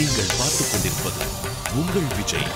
நீங்கள் பார்த்துக் கொண்டிருப்பது உங்கள் விஜய்.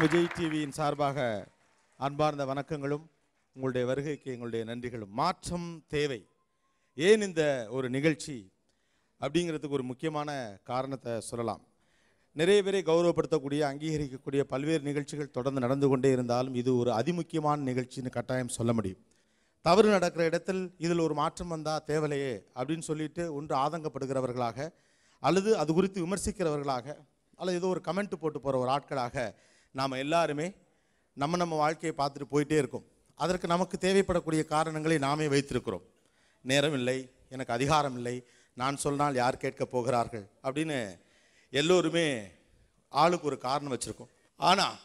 விஜய் டிவியின் சார்பாக அன்பார்ந்த வணக்கங்களும் உங்களுடைய வருகைக்கு எங்களுடைய நன்றிகளும். மாற்றம் தேவை. ஏன் இந்த ஒரு நிகழ்ச்சி அப்படிங்கிறதுக்கு ஒரு முக்கியமான காரணத்தை சொல்லலாம். நிறைய பேரை கௌரவப்படுத்தக்கூடிய அங்கீகரிக்கக்கூடிய பல்வேறு நிகழ்ச்சிகள் தொடர்ந்து நடந்து கொண்டே இருந்தாலும் இது ஒரு அதிமுக்கியமான நிகழ்ச்சின்னு கட்டாயம் சொல்ல முடியும். தவறு நடக்கிற இடத்தில் இதில் ஒரு மாற்றம் வந்தால் தேவலையே அப்படின்னு சொல்லிட்டு ஒன்று ஆதங்கப்படுகிறவர்களாக அல்லது அது குறித்து விமர்சிக்கிறவர்களாக அல்லது ஏதோ ஒரு கமெண்ட் போட்டு போகிற ஒரு ஆட்களாக நாம் எல்லாருமே நம்ம வாழ்க்கையை பார்த்துட்டு போயிட்டே இருக்கோம். அதற்கு நமக்கு தேவைப்படக்கூடிய காரணங்களை நாமே வைத்திருக்கிறோம். நேரம் இல்லை, எனக்கு அதிகாரம் இல்லை, நான் சொன்னால் யார் கேட்க போகிறார்கள் அப்படின்னு எல்லோருமே ஆளுக்கு ஒரு காரணம் வச்சுருக்கோம். ஆனால்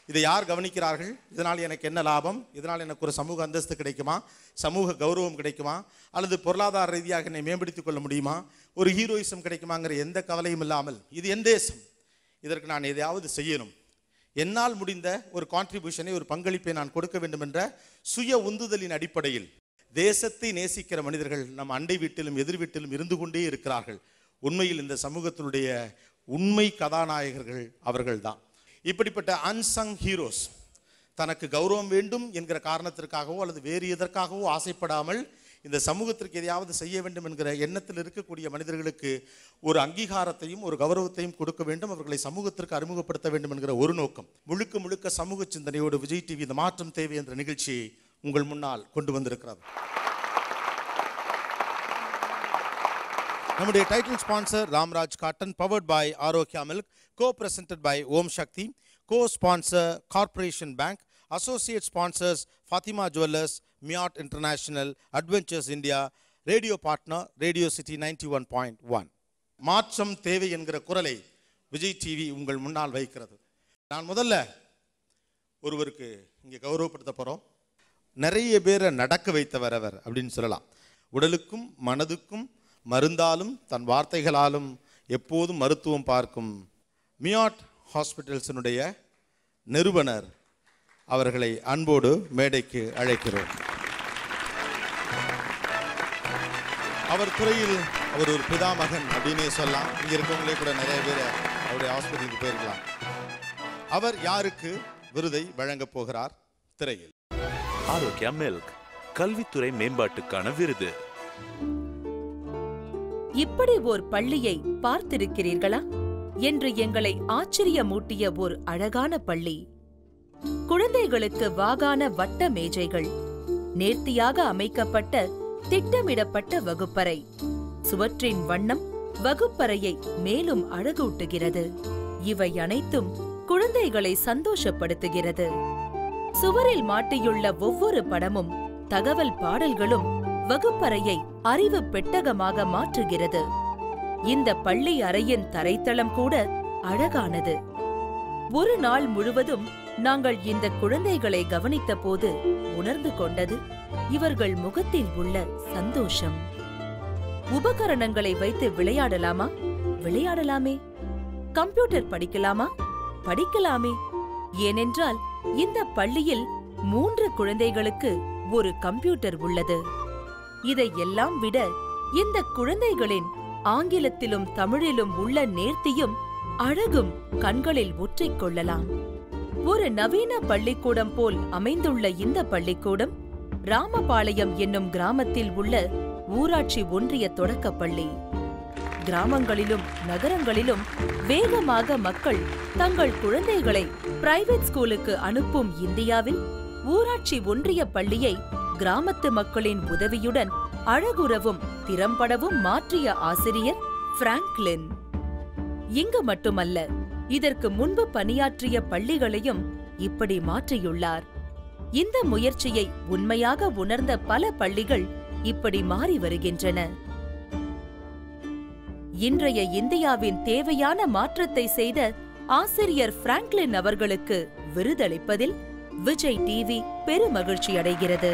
இதை யார் கவனிக்கிறார்கள்? இதனால் எனக்கு என்ன லாபம், இதனால் எனக்கு ஒரு சமூக அந்தஸ்து கிடைக்குமா, சமூக கௌரவம் கிடைக்குமா, அல்லது பொருளாதார ரீதியாக என்னை மேம்படுத்திக் கொள்ள முடியுமா, ஒரு ஹீரோயிசம் கிடைக்குமாங்கிற எந்த கவலையும் இல்லாமல் இது என் தேசம், இதற்கு நான் எதையாவது செய்யணும், என்னால் முடிந்த ஒரு கான்ட்ரிபியூஷனை ஒரு பங்களிப்பை நான் கொடுக்க வேண்டும் என்ற சுய உந்துதலின் அடிப்படையில் தேசத்தை நேசிக்கிற மனிதர்கள் நம் அண்டை வீட்டிலும் எதிர் வீட்டிலும் இருந்து கொண்டே இருக்கிறார்கள். உண்மையில் இந்த சமூகத்தினுடைய உண்மை கதாநாயகர்கள் அவர்கள்தான். இப்படிப்பட்ட அன்சங் ஹீரோஸ் தனக்கு கௌரவம் வேண்டும் என்கிற காரணத்திற்காகவோ அல்லது வேறு எதற்காகவோ ஆசைப்படாமல் இந்த சமூகத்திற்கு எதையாவது செய்ய வேண்டும் என்கிற எண்ணத்தில் இருக்கக்கூடிய மனிதர்களுக்கு ஒரு அங்கீகாரத்தையும் ஒரு கௌரவத்தையும் கொடுக்க வேண்டும், அவர்களை சமூகத்திற்கு அறிமுகப்படுத்த வேண்டும் என்கிற ஒரு நோக்கம். முழுக்க முழுக்க சமூக சிந்தனையோடு விஜய் டிவி இந்த மாற்றம் தேவை என்ற நிகழ்ச்சியை உங்கள் முன்னால் கொண்டு வந்திருக்கிறது. நம்முடைய title sponsor Ramraj cotton, powered by Arokya milk, co-presented by Om Sakthi, co-sponsor corporation bank, associate sponsors Fathima jewellers, MIOT international, adventures India, radio partner radio city 91.1. மாற்றம் தேவை என்கிற குரலை விஜய் டிவி உங்கள் முன்னால் வைக்கிறது. நான் முதல்ல ஒருவருக்கு இங்கே கௌரவப்படுத்த போகிறோம். நிறைய பேரை நடக்க வைத்தவர் அவர் அப்படின்னு சொல்லலாம். உடலுக்கும் மனதுக்கும் மருந்தாலும் தன் வார்த்தைகளாலும் எப்போதும் மருத்துவம் பார்க்கும் மியாட் ஹாஸ்பிட்டல்ஸினுடைய நிறுவனர் அவர்களை அன்போடு மேடைக்கு அழைக்கிறோம். அவர் துறையில் அவர் ஒரு பிதாமகன் அப்படின்னே சொல்லலாம். இங்கே இருக்கவங்களே கூட நிறைய பேர் அவருடைய ஹாஸ்பிட்டலுக்கு போயிருக்கலாம். அவர் யாருக்கு விருதை வழங்கப் போகிறார்? திரையில் ஆரோக்கியா மில்க் கல்வித்துறை மேம்பாட்டுக்கான விருது. இப்படி ஓர் பள்ளியை பார்த்திருக்கிறீர்களா என்று எங்களை ஆச்சரியமூட்டிய ஓர் அழகான பள்ளி. குழந்தைகளுக்கு வாகான வட்ட மேஜைகள், நேர்த்தியாக அமைக்கப்பட்ட திட்டமிடப்பட்ட வகுப்பறை, சுவற்றின் வண்ணம் வகுப்பறையை மேலும் அழகூட்டுகிறது. இவை அனைத்தும் குழந்தைகளை சந்தோஷப்படுத்துகிறது. சுவரில் மாட்டியுள்ள ஒவ்வொரு படமும் தகவல் பாடல்களும் வகுப்பறையை அறிவு பெட்டகமாக மாற்றுகிறது. இந்த பள்ளி அறையின் தரைத்தளம் கூட அழகானது. ஒரு நாள் முழுவதும் நாங்கள் இந்த குழந்தைகளை கவனித்த போது உணர்ந்து கொண்டது இவர்கள் முகத்தில் உள்ள சந்தோஷம். உபகரணங்களை வைத்து விளையாடலாமா? விளையாடலாமே. கம்ப்யூட்டர் படிக்கலாமா? படிக்கலாமே. ஏனென்றால் இந்த பள்ளியில் 3 குழந்தைகளுக்கு ஒரு கம்ப்யூட்டர் உள்ளது. இதை எல்லாம் விட இந்த குழந்தைகளின் ஆங்கிலத்திலும் தமிழிலும் உள்ள நேர்த்தியும் அழகும் கண்களில் ஒற்றிக் கொள்ளலாம். ஒரு நவீன பள்ளிக்கூடம் போல் அமைந்துள்ள இந்த பள்ளிக்கூடம் ராமபாளையம் என்னும் கிராமத்தில் உள்ள ஊராட்சி ஒன்றிய தொடக்கப்பள்ளி. கிராமங்களிலும் நகரங்களிலும் வேகமாக மக்கள் தங்கள் குழந்தைகளை பிரைவேட் ஸ்கூலுக்கு அனுப்பும் இந்தியாவில் ஊராட்சி ஒன்றிய பள்ளியை கிராமத்து மக்களின் உதவியுடன் அழகுறவும் திறம்படவும் மாற்றிய ஆசிரியர் பிராங்க்லின். இங்கு மட்டுமல்ல, இதற்கு முன்பு பணியாற்றிய பள்ளிகளையும் இப்படி மாற்றியுள்ளார். இந்த முயற்சியை உண்மையாக உணர்ந்த பல பள்ளிகள் இப்படி மாறி வருகின்றன. இன்றைய இந்தியாவின் தேவையான மாற்றத்தை செய்த ஆசிரியர் பிராங்க்லின் அவர்களுக்கு விருதளிப்பதில் விஜய் டிவி பெருமகிழ்ச்சி அடைகிறது.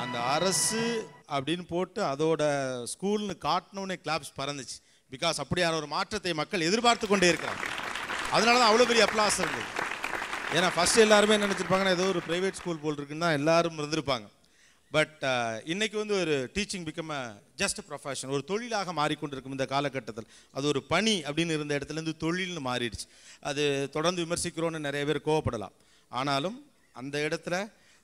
அந்த அரசு அப்படின்னு போட்டு அதோட ஸ்கூல்னு காட்டினோடனே கிளாப்ஸ் பறந்துச்சு. பிகாஸ் அப்படியான ஒரு மாற்றத்தை மக்கள் எதிர்பார்த்து கொண்டே இருக்கிறாங்க. அதனால தான் அவ்வளோ பெரிய அப்ளாஸ் இருந்தது. ஏன்னா ஃபர்ஸ்ட் எல்லாருமே நினச்சிருப்பாங்கன்னா ஏதோ ஒரு ப்ரைவேட் ஸ்கூல் போல் இருக்குன்னு தான் எல்லாரும் இருந்திருப்பாங்க. பட் இன்னைக்கு வந்து ஒரு டீச்சிங் பிகம் ஜஸ்ட் ப்ரொஃபஷன், ஒரு தொழிலாக மாறிக்கொண்டிருக்கும் இந்த காலகட்டத்தில். அது ஒரு பணி அப்படின்னு இருந்த இடத்துலேருந்து தொழில்னு மாறிடுச்சு. அது தொடர்ந்து விமர்சிக்கிறோன்னு நிறைய பேர் கோவப்படலாம். ஆனாலும் அந்த இடத்துல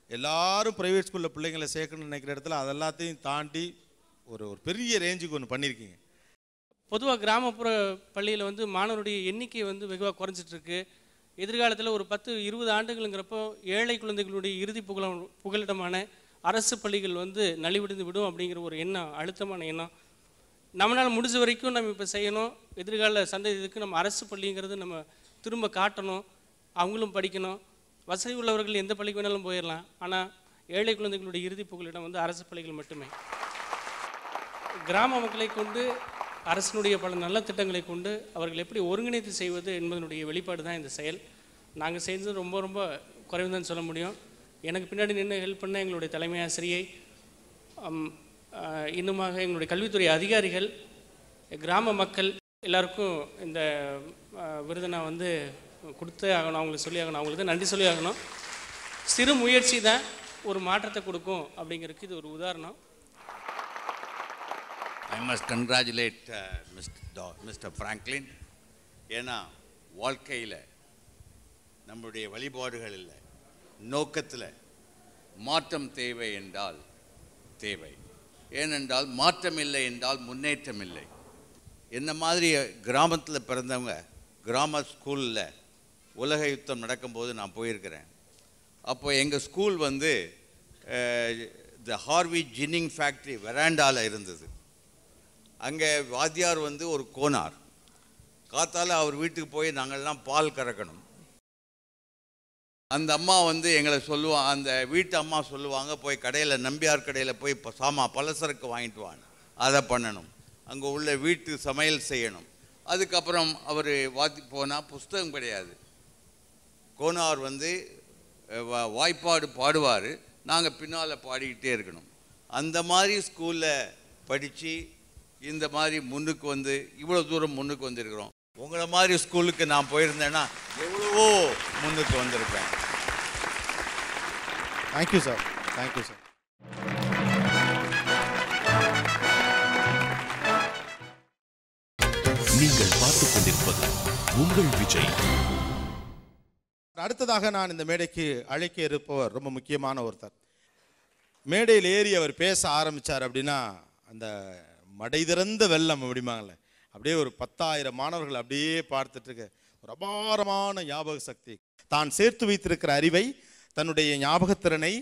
எல்லாரும் ப்ரைவேட் ஸ்கூலில் பிள்ளைங்களை சேர்க்கணும்னு நினைக்கிற இடத்துல அதெல்லாத்தையும் தாண்டி ஒரு பெரிய ரேஞ்சுக்கு ஒன்று பண்ணியிருக்கீங்க. பொதுவாக கிராமப்புற பள்ளியில் வந்து மாணவருடைய எண்ணிக்கை வந்து வெகுவாக குறைஞ்சிட்ருக்கு. எதிர்காலத்தில் ஒரு 10-20 ஆண்டுகளுங்கிறப்போ ஏழை குழந்தைகளுடைய இறுதி புகலிடமான அரசு பள்ளிகள் வந்து நலிவடைந்து விடும் அப்படிங்கிற ஒரு எண்ணம், அழுத்தமான எண்ணம். நம்மளால் முடிஞ்ச வரைக்கும் நம்ம இப்போ செய்யணும். எதிர்கால சந்ததிக்கு நம்ம அரசு பள்ளிங்கிறது நம்ம திரும்ப காட்டணும். அவங்களும் படிக்கணும். வசதி உள்ளவர்கள் எந்த பள்ளிக்கு வேணாலும் போயிடலாம். ஆனால் ஏழை குழந்தைகளுடைய இறுதி புகலிடம் வந்து அரசு பள்ளிகள் மட்டுமே. கிராம மக்களை கொண்டு அரசினுடைய பல நல்ல திட்டங்களை கொண்டு அவர்கள் எப்படி ஒருங்கிணைத்து செய்வது என்பதனுடைய வெளிப்பாடு தான் இந்த செயல். நாங்கள் செஞ்சது ரொம்ப ரொம்ப குறைவு தான் சொல்ல முடியும். எனக்கு பின்னாடி நின்று ஹெல்ப் பண்ண எங்களுடைய தலைமை ஆசிரியை, இன்னுமாக எங்களுடைய கல்வித்துறை அதிகாரிகள், கிராம மக்கள் எல்லாருக்கும் இந்த விருதை நான் வந்து கொடுத்தே ஆகணும். அவங்களுக்கு சொல்லி ஆகணும். அவங்களுக்கு நன்றி சொல்லி ஆகணும். சிறு முயற்சி தான் ஒரு மாற்றத்தை கொடுக்கும் அப்படிங்கிறதுக்கு இது ஒரு உதாரணம். I must congratulate Mr. Franklin. ஏன்னா வாழ்க்கையில் நம்முடைய வழிபாடுகளில் நோக்கத்தில் மாற்றம் தேவை என்றால் தேவை. ஏனென்றால் மாற்றம் இல்லை என்றால் முன்னேற்றம் இல்லை. என்ன மாதிரி கிராமத்தில் பிறந்தவங்க கிராம ஸ்கூலில் உலக யுத்தம் நடக்கும்போது நான் போயிருக்கிறேன். அப்போ எங்கள் ஸ்கூல் வந்து த ஹார்வி ஜின்னிங் ஃபேக்ட்ரி வெராண்டாவில் இருந்தது. அங்கே வாத்தியார் வந்து ஒரு கோனார். காத்தால் அவர் வீட்டுக்கு போய் நாங்கள்லாம் பால் கறக்கணும். அந்த அம்மா வந்து எங்களை சொல்லுவாங்க, அந்த வீட்டு அம்மா சொல்லுவாங்க, போய் கடையில் நம்பியார் கடையில் போய் பலசரக்கு வாங்கிட்டு வாங்க, அதை பண்ணணும், அங்கே உள்ள வீட்டு சமையல் செய்யணும். அதுக்கப்புறம் அவர் போனால் புஸ்தகம் கிடையாது. கோனார் வந்து வாய்ப்பாடு பாடுவார், நாங்கள் பின்னால் பாடிக்கிட்டே இருக்கணும். அந்த மாதிரி ஸ்கூலில் படித்து இந்த மாதிரி முன்னுக்கு வந்து இவ்வளோ தூரம் முன்னுக்கு வந்திருக்கிறோம். உங்களை மாதிரி ஸ்கூலுக்கு நான் போயிருந்தேன்னா எவ்வளவோ முன்னுக்கு வந்திருப்பேன். Thank you sir, thank you sir. நீங்கள் பார்த்துக் கொண்டிருப்பது உங்கள் விஜய். அடுத்ததாக நான் இந்த மேடைக்கு அழைக்க இருப்பவர் ரொம்ப முக்கியமான ஒருத்தர். மேடையில் ஏறி அவர் பேச ஆரம்பித்தார் அப்படின்னா அந்த மடை திறந்த வெள்ளம் அப்படிமாங்களே, அப்படியே ஒரு 10,000 மாணவர்கள் அப்படியே பார்த்துட்டு இருக்க ஒரு அபாரமான ஞாபக சக்தி. தான் சேர்த்து வைத்திருக்கிற அறிவை, தன்னுடைய ஞாபகத்திறனை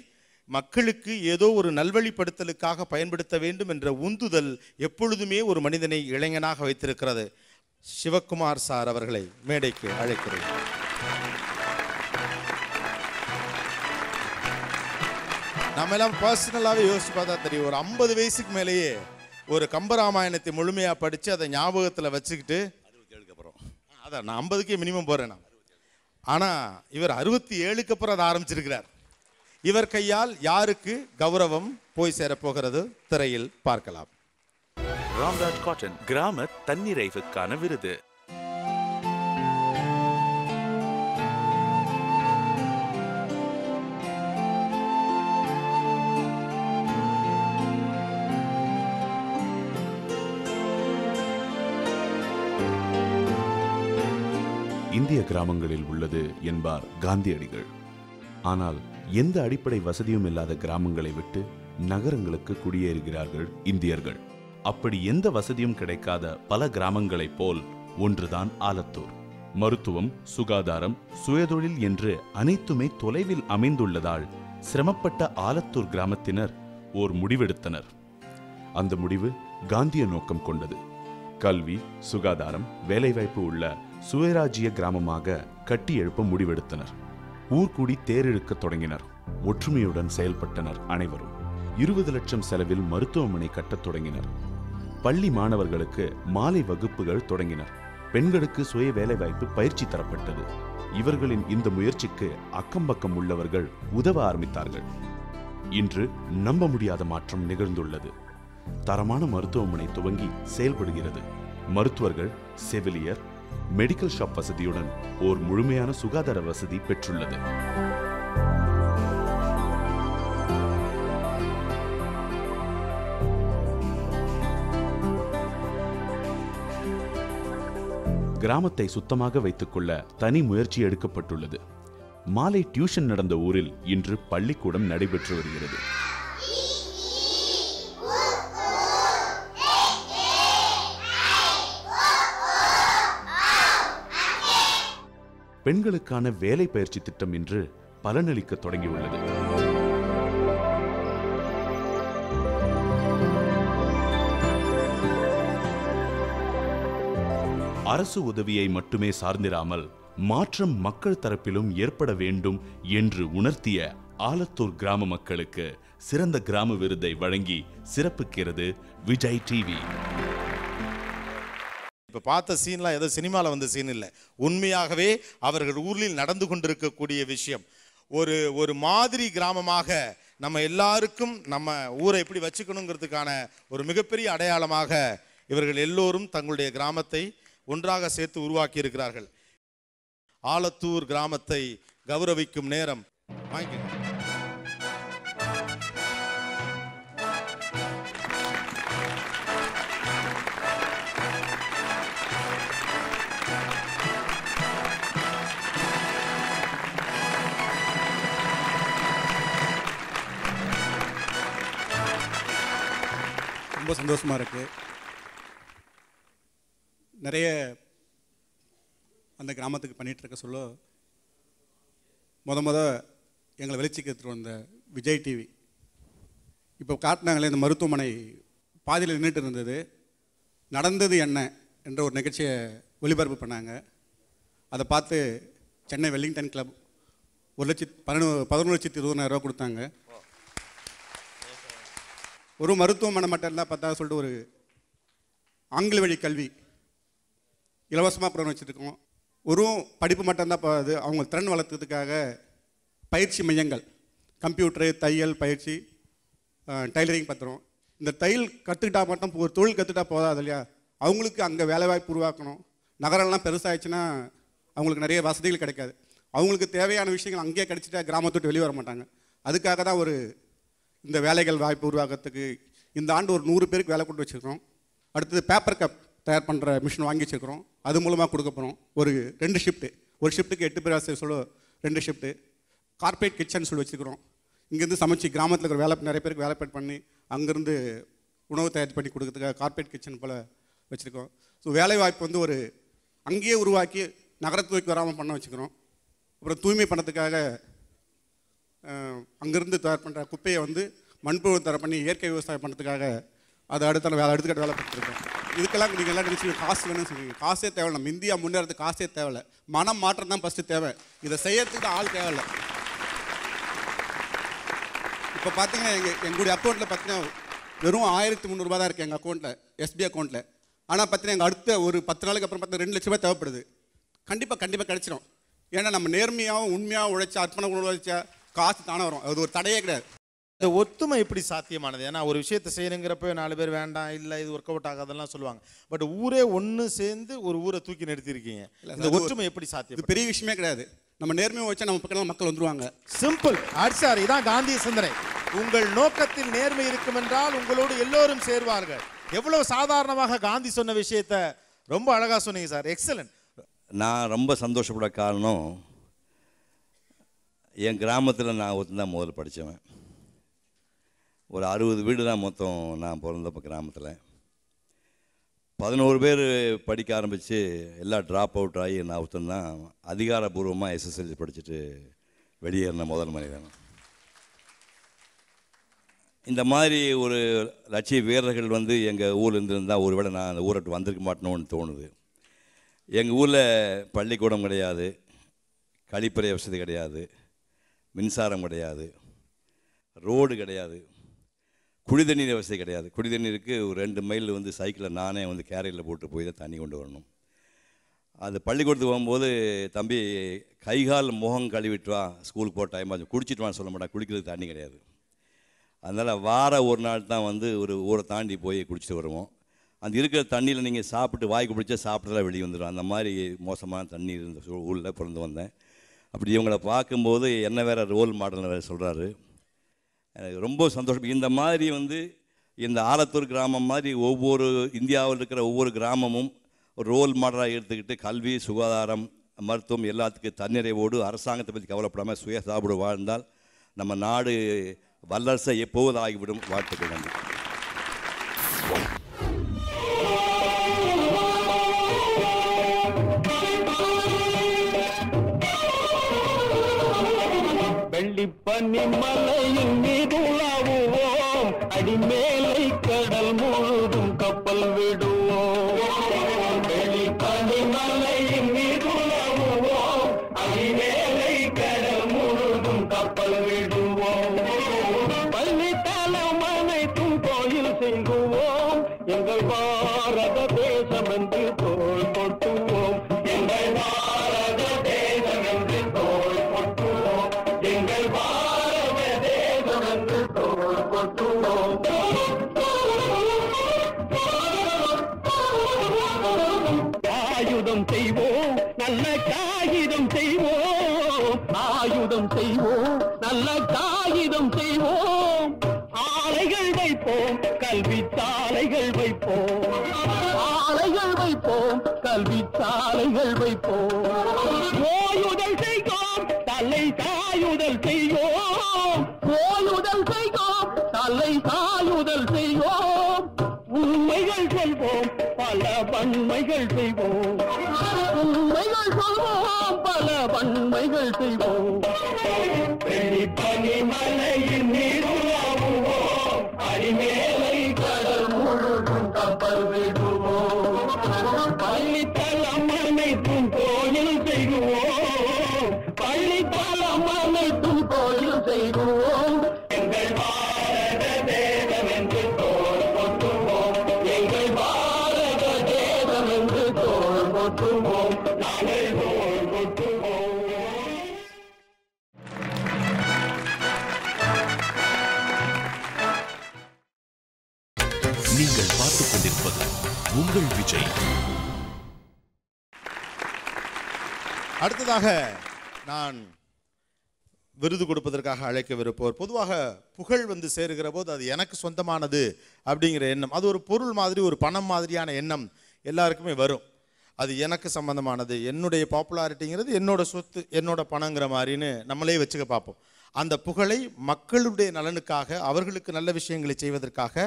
மக்களுக்கு ஏதோ ஒரு நல்வழிப்படுத்தலுக்காக பயன்படுத்த வேண்டும் என்ற உந்துதல் எப்பொழுதுமே ஒரு மனிதனை இளைஞனாக வைத்திருக்கிறது. சிவகுமார் சார் அவர்களை மேடைக்கு அழைக்கிறேன். நம்ம எல்லாம் பர்சனலாகவே யோசிச்சு பார்த்தா தெரியும், ஒரு 50 வயசுக்கு மேலேயே ஒரு கம்பராமாயணத்தை முழுமையாக படித்து அதை ஞாபகத்தில் வச்சுக்கிட்டு 67க்கு அப்புறம், அதான் நான் 50க்கே மினிமம் போகிறேன் நான். ஆனால் இவர் 67க்கு அப்புறம் அதை ஆரம்பிச்சிருக்கிறார். இவர் கையால் யாருக்கு கௌரவம் போய் சேரப்போகிறது திரையில் பார்க்கலாம். ராம்ராஜ் காட்டன் கிராம தன்னிறைவுக்கான விருது. இந்திய கிராமங்களில் உள்ளது என்பார் காந்தியடிகள். ஆனால் எந்த அடிப்படை வசதியும் இல்லாத கிராமங்களை விட்டு நகரங்களுக்கு குடியேறுகிறார்கள் இந்தியர்கள். அப்படி எந்த வசதியும் கிடைக்காத பல கிராமங்களைப் போல் ஒன்றுதான் ஆலத்தூர். மருத்துவம், சுகாதாரம், சுயதொழில் என்று அனைத்துமே தொலைவில் அமைந்துள்ளதால் சிரமப்பட்ட ஆலத்தூர் கிராமத்தினர் ஓர் முடிவெடுத்தனர். அந்த முடிவு காந்திய நோக்கம் கொண்டது. கல்வி, சுகாதாரம், வேலைவாய்ப்பு உள்ள சுயராஜ்ய கிராமமாக கட்டி எழுப்ப முடிவெடுத்தனர். ஊர்கூடி தேரிழுக்க தொடங்கினர். ஒற்றுமையுடன் செயல்பட்டனர் அனைவரும். 20 லட்சம் செலவில் மருத்துவமனை கட்டத் தொடங்கினர். பள்ளி மாணவர்களுக்கு மாலை வகுப்புகள் தொடங்கினர். பெண்களுக்கு சுய வேலைவாய்ப்பு பயிற்சி தரப்பட்டது. இவர்களின் இந்த முயற்சிக்கு அக்கம்பக்கம் உள்ளவர்கள் உதவ ஆரம்பித்தார்கள். இன்று நம்ப முடியாத மாற்றம் நிகழ்ந்துள்ளது. தரமான மருத்துவமனை துவங்கி செயல்படுகிறது. மருத்துவர்கள், செவிலியர், மெடிக்கல் ஷாப் வசதியுடன் ஓர் முழுமையான சுகாதார வசதி பெற்றுள்ளது. கிராமத்தை சுத்தமாக வைத்துக் கொள்ள தனி முயற்சி எடுக்கப்பட்டுள்ளது. மாலை டியூஷன் நடந்த ஊரில் இன்று பள்ளிக்கூடம் நடைபெற்று வருகிறது. பெண்களுக்கான வேலை பயிற்சி திட்டம் இன்று பலனளிக்க தொடங்கியுள்ளது. அரசு உதவியை மட்டுமே சார்ந்திராமல் மாற்றம் மக்கள் தரப்பிலும் ஏற்பட வேண்டும் என்று உணர்த்திய ஆலத்தூர் கிராம மக்களுக்கு சிறந்த கிராம விருதை வழங்கி சிறப்புக்கிறது விஜய் டிவி. இப்போ பார்த்த சீன்லாம் ஏதோ சினிமாவில் வந்த சீன் இல்லை, உண்மையாகவே அவர்கள் ஊரில் நடந்து கொண்டிருக்கக்கூடிய விஷயம். ஒரு மாதிரி கிராமமாக நம்ம எல்லாருக்கும் நம்ம ஊரை எப்படி வச்சுக்கணுங்கிறதுக்கான ஒரு மிகப்பெரிய அடையாளமாக இவர்கள் எல்லோரும் தங்களுடைய கிராமத்தை ஒன்றாக சேர்த்து உருவாக்கி இருக்கிறார்கள். ஆலத்தூர் கிராமத்தை கௌரவிக்கும் நேரம். வாங்கிக்கோங்க. ரொம்ப சந்தோஷமாக இருக்குது. நிறைய அந்த கிராமத்துக்கு பண்ணிகிட்ருக்க சொல்ல எங்களை வெளிச்சிக்கு எடுத்துகிட்டு வந்த விஜய் டிவி இப்போ காட்டினாங்களே இந்த மருத்துவமனை பாதியில் நின்றுட்டு இருந்தது. நடந்தது என்ன என்ற ஒரு நிகழ்ச்சியை ஒளிபரப்பு பண்ணாங்க. அதை பார்த்து சென்னை வெல்லிங்டன் கிளப் 11,20,000 கொடுத்தாங்க. ஒரு மருத்துவமனை மட்டும் இல்லை, பார்த்தா சொல்லிட்டு ஒரு ஆங்கில வழி கல்வி இலவசமாக ப்ரோக்ராம் வச்சுருக்கோம். ஒரு படிப்பு மட்டும்தான் போகாது, அவங்க திறன் வளர்த்துறதுக்காக பயிற்சி மையங்கள், கம்ப்யூட்டரு, தையல் பயிற்சி, டைலரிங் பத்திரம். இந்த தையல் கற்றுக்கிட்டா மட்டும் ஒரு தொழில் கற்றுக்கிட்டா போதாது இல்லையா, அவங்களுக்கு அங்கே வேலைவாய்ப்பு உருவாக்கணும். நகரெல்லாம் பெருசாகிடுச்சுன்னா அவங்களுக்கு நிறைய வசதிகள் கிடைக்காது. அவங்களுக்கு தேவையான விஷயங்கள் அங்கேயே கிடைச்சிட்டா கிராமத்தை வெளியே வர மாட்டாங்க. அதுக்காக தான் இந்த வேலைகள் வாய்ப்பு உருவாக்கிறதுக்கு இந்த ஆண்டு ஒரு 100 பேருக்கு வேலை கொண்டு வச்சுருக்கிறோம். அடுத்தது பேப்பர் கப் தயார் பண்ணுற மிஷின் வாங்கி வச்சுருக்கிறோம். அது மூலமாக கொடுக்க போகிறோம். ஒரு 2 ஷிஃப்ட்டு, ஒரு ஷிஃப்ட்டுக்கு 8 பேர் ஆசிரியர் சொல்ல 2 ஷிஃப்ட்டு. கார்பரேட் கிச்சன் சொல்லி வச்சுருக்கிறோம். இங்கேருந்து சமைச்சு கிராமத்தில் இருக்கிற நிறைய பேருக்கு வேலை பண்ணி அங்கேருந்து உணவு தயார் பண்ணி கொடுக்கறதுக்காக கார்பரேட் கிச்சன் போல் வச்சுருக்கோம். ஸோ வேலைவாய்ப்பு ஒரு அங்கேயே உருவாக்கி நகரத்துக்கு வராமல் பண்ண வச்சுக்கிறோம். அப்புறம் தூய்மை பண்ணதுக்காக அங்கேருந்து தயார் பண்ணுற குப்பையை மண்புழு தயார் பண்ணி இயற்கை விவசாயம் பண்ணுறதுக்காக அதை அடுத்துக்கட்ட வேலை பார்த்துருக்கோம். இதுக்கெல்லாம் நீங்கள் எல்லாம் நினச்சி காசு வேணும்னு சொல்லுவீங்க. காசே தேவையில்லை. நம்ம இந்தியா முன்னேறதுக்கு காசே தேவையில்லை, மனம் மாற்றம் தான் ஃபஸ்ட்டு தேவை. இதை செய்யறதுக்கு தான் ஆள் தேவையில்லை. இப்போ பார்த்தீங்கன்னா எங்களுடைய அக்கௌண்ட்டில் பார்த்தீங்கன்னா வெறும் 1,300 ரூபா தான் இருக்குது எங்கள் அக்கௌண்ட்டில், எஸ்பி அக்கௌண்ட்டில். ஆனால் பார்த்தீங்கன்னா எங்கள் அடுத்த ஒரு 10 நாளுக்கு அப்புறம் பார்த்தா 2 லட்ச ரூபாய் தேவைப்படுது. கண்டிப்பாக கிடச்சிடும். ஏன்னா நம்ம நேர்மையாகவும் உண்மையாகவும் உழைச்சா, அர்ப்பண உழைச்சா காசு தானே வரும். அது ஒரு தடையே கிடையாது. இந்த ஒத்துமை எப்படி சாத்தியமானது? ஏன்னா ஒரு விஷயத்தை செய்யணுங்கிறப்ப 4 பேர் வேண்டாம், இல்லை இது ஒர்க் அவுட் ஆகாதெல்லாம் சொல்லுவாங்க. பட் ஊரே ஒன்று சேர்ந்து ஒரு ஊரை தூக்கி நிறுத்திருக்கீங்க. இந்த ஒற்றுமை எப்படி சாத்தியம்? இது பெரிய விஷயமே கிடையாது. நம்ம நேர்மையாக வச்சா நம்ம பக்கம் மக்கள் வந்துருவாங்க. சிம்பிள். சார், இதான் காந்திய சிந்தனை. உங்கள் நோக்கத்தில் நேர்மை இருக்கும் என்றால் உங்களோடு எல்லோரும் சேர்வார்கள். எவ்வளவு சாதாரணமாக காந்தி சொன்ன விஷயத்த ரொம்ப அழகா சொன்னீங்க சார். எக்ஸலன்ட். நான் ரொம்ப சந்தோஷப்பட காரணம், என் கிராமத்தில் நான் ஒருத்தன் முதல்ல படித்தவன். ஒரு 60 வீடு தான் மொத்தம் நான் பிறந்தப்போ கிராமத்தில். 11 பேர் படிக்க ஆரம்பித்து எல்லாம் ட்ராப் அவுட் ஆகி நான் ஒருத்தன் தான் அதிகாரபூர்வமாக SSLC படிச்சுட்டு வெளியேறின முதல் மனிதன். இந்த மாதிரி ஒரு லட்சிய வீரர்கள் எங்கள் ஊரில் இருந்திருந்தால் ஒருவேளை நான் அந்த ஊரை வந்திருக்க மாட்டேனோன்னு தோணுது. எங்கள் ஊரில் பள்ளிக்கூடம் கிடையாது, கழிப்பறை வசதி கிடையாது, மின்சாரம் கிடையாது, ரோடு கிடையாது, குடிதண்ணீர் வசதி கிடையாது. குடிதண்ணீருக்கு ஒரு 2 மைல் சைக்கிளில் நானே கேரியரில் போட்டு போய் தான் தண்ணி கொண்டு வரணும். அது பள்ளிக்கூடத்துக்கு போகும்போது, தம்பி கைகால் முகம் கழுவிட்டு வா, ஸ்கூலுக்கு போகிற டைம் ஆச்சு, குடிச்சிட்டு வான்னு சொல்ல மாட்டேன். குடிக்கிறதுக்கு தண்ணி கிடையாது. அதனால் வார ஒரு நாள் தான் ஒரு ஊரை தாண்டி போய் குடிச்சிட்டு வருவோம். அந்த இருக்கிற தண்ணியில் நீங்கள் சாப்பிட்டு வாய்க்கு பிடிச்சா சாப்பிட்டுலாம் வெளியே வந்துடும். அந்த மாதிரி மோசமான தண்ணி இருந்த ஊரில் பிறந்து வந்தேன். அப்படி இவங்களை பார்க்கும்போது என்ன வேறு ரோல் மாடல்னு வேறு சொல்கிறாரு. எனக்கு ரொம்ப சந்தோஷம். இந்த மாதிரி இந்த ஆலத்தூர் கிராமம் மாதிரி ஒவ்வொரு இந்தியாவில் இருக்கிற ஒவ்வொரு கிராமமும் ஒரு ரோல் மாடலாக எடுத்துக்கிட்டு கல்வி, சுகாதாரம், மருத்துவம் எல்லாத்துக்கும் தன்னிறைவோடு அரசாங்கத்தை பற்றி கவலைப்படாமல் சுயசார்போடு வாழ்ந்தால் நம்ம நாடு வல்லரசை எப்போது ஆகிவிடும். வாழ்த்துக்கள். நன்றி. வெள்ளிப்பனி மலையின் மீது உலாவுவோம், அடிமேலை கடல் முழுதும் கப்பல் விடுவோம். வெள்ளிப்பனி மலையின் மீது உலாவுவோம், அடிமேலை கடல் முழுதும் கப்பல் விடுவோம். பள்ளித்தலம் அனைத்தும் கோயில் செய்குவோம், எங்கள் பாரத தேசம் என்று தோள் கொட்டுவோம். எங்கள் பாரத தேசம் என்று தோள் கொட்டுவோம். எங்கள் பாரத தேசம் என்று தோள் கொட்டுவோம். ஆயுதம் செய்வோம், நல்ல காகிதம் செய்வோம். ஆயுதம் செய்வோம், நல்ல காகிதம் செய்வோம். ஆலைகள் வைப்போம், கல்வி சாலைகள் வைப்போம். ஆலைகள் வைப்போம், கல்வி சாலைகள் வைப்போம். ஓயுதல் செய்வோம், தலை சாயுதல் செய்வோம். ஓயுதல் செய்வோம், தலை சாயுதல் செய்வோம். நன்மைகள் செய்வோம், உண்மைகள் சொல்வோம், பல வன்மைகள் செய்வோம். பனிமலையின் நீருலாவுவோம், அடிமேலை கடல் முழுதும் கப்பல் விடுவோம். பள்ளித்தலம் அனைத்தும் கோயில் செய்வோம், பள்ளித்தலம் அனைத்தும் கோயில் செய்வோம். எங்கள் பாரத தேசம் என்று தோல் கொட்டுவோம், எங்கள் பாரத தேசம் என்று தோல் கொட்டுவோம், நாங்கள் தோல் கொட்டுவோம். நீங்கள் பார்த்துக் கொண்டிருப்பது உங்கள் விஜய். அடுத்ததாக நான் விருது கொடுப்பதற்காக அழைக்கவிருப்போர், பொதுவாக புகழ் வந்து சேருகிற போது அது எனக்கு சொந்தமானது அப்படிங்கிற எண்ணம், அது ஒரு பொருள் மாதிரி, ஒரு பணம் மாதிரியான எண்ணம் எல்லாருக்குமே வரும். அது எனக்கு சம்பந்தமானது, என்னுடைய பாப்புலாரிட்டிங்கிறது என்னோட சொத்து, என்னோட பணங்கிற மாதிரின்னு நம்மளே வச்சுக்க பார்ப்போம். அந்த புகழை மக்களுடைய நலனுக்காக, அவர்களுக்கு நல்ல விஷயங்களை செய்வதற்காக,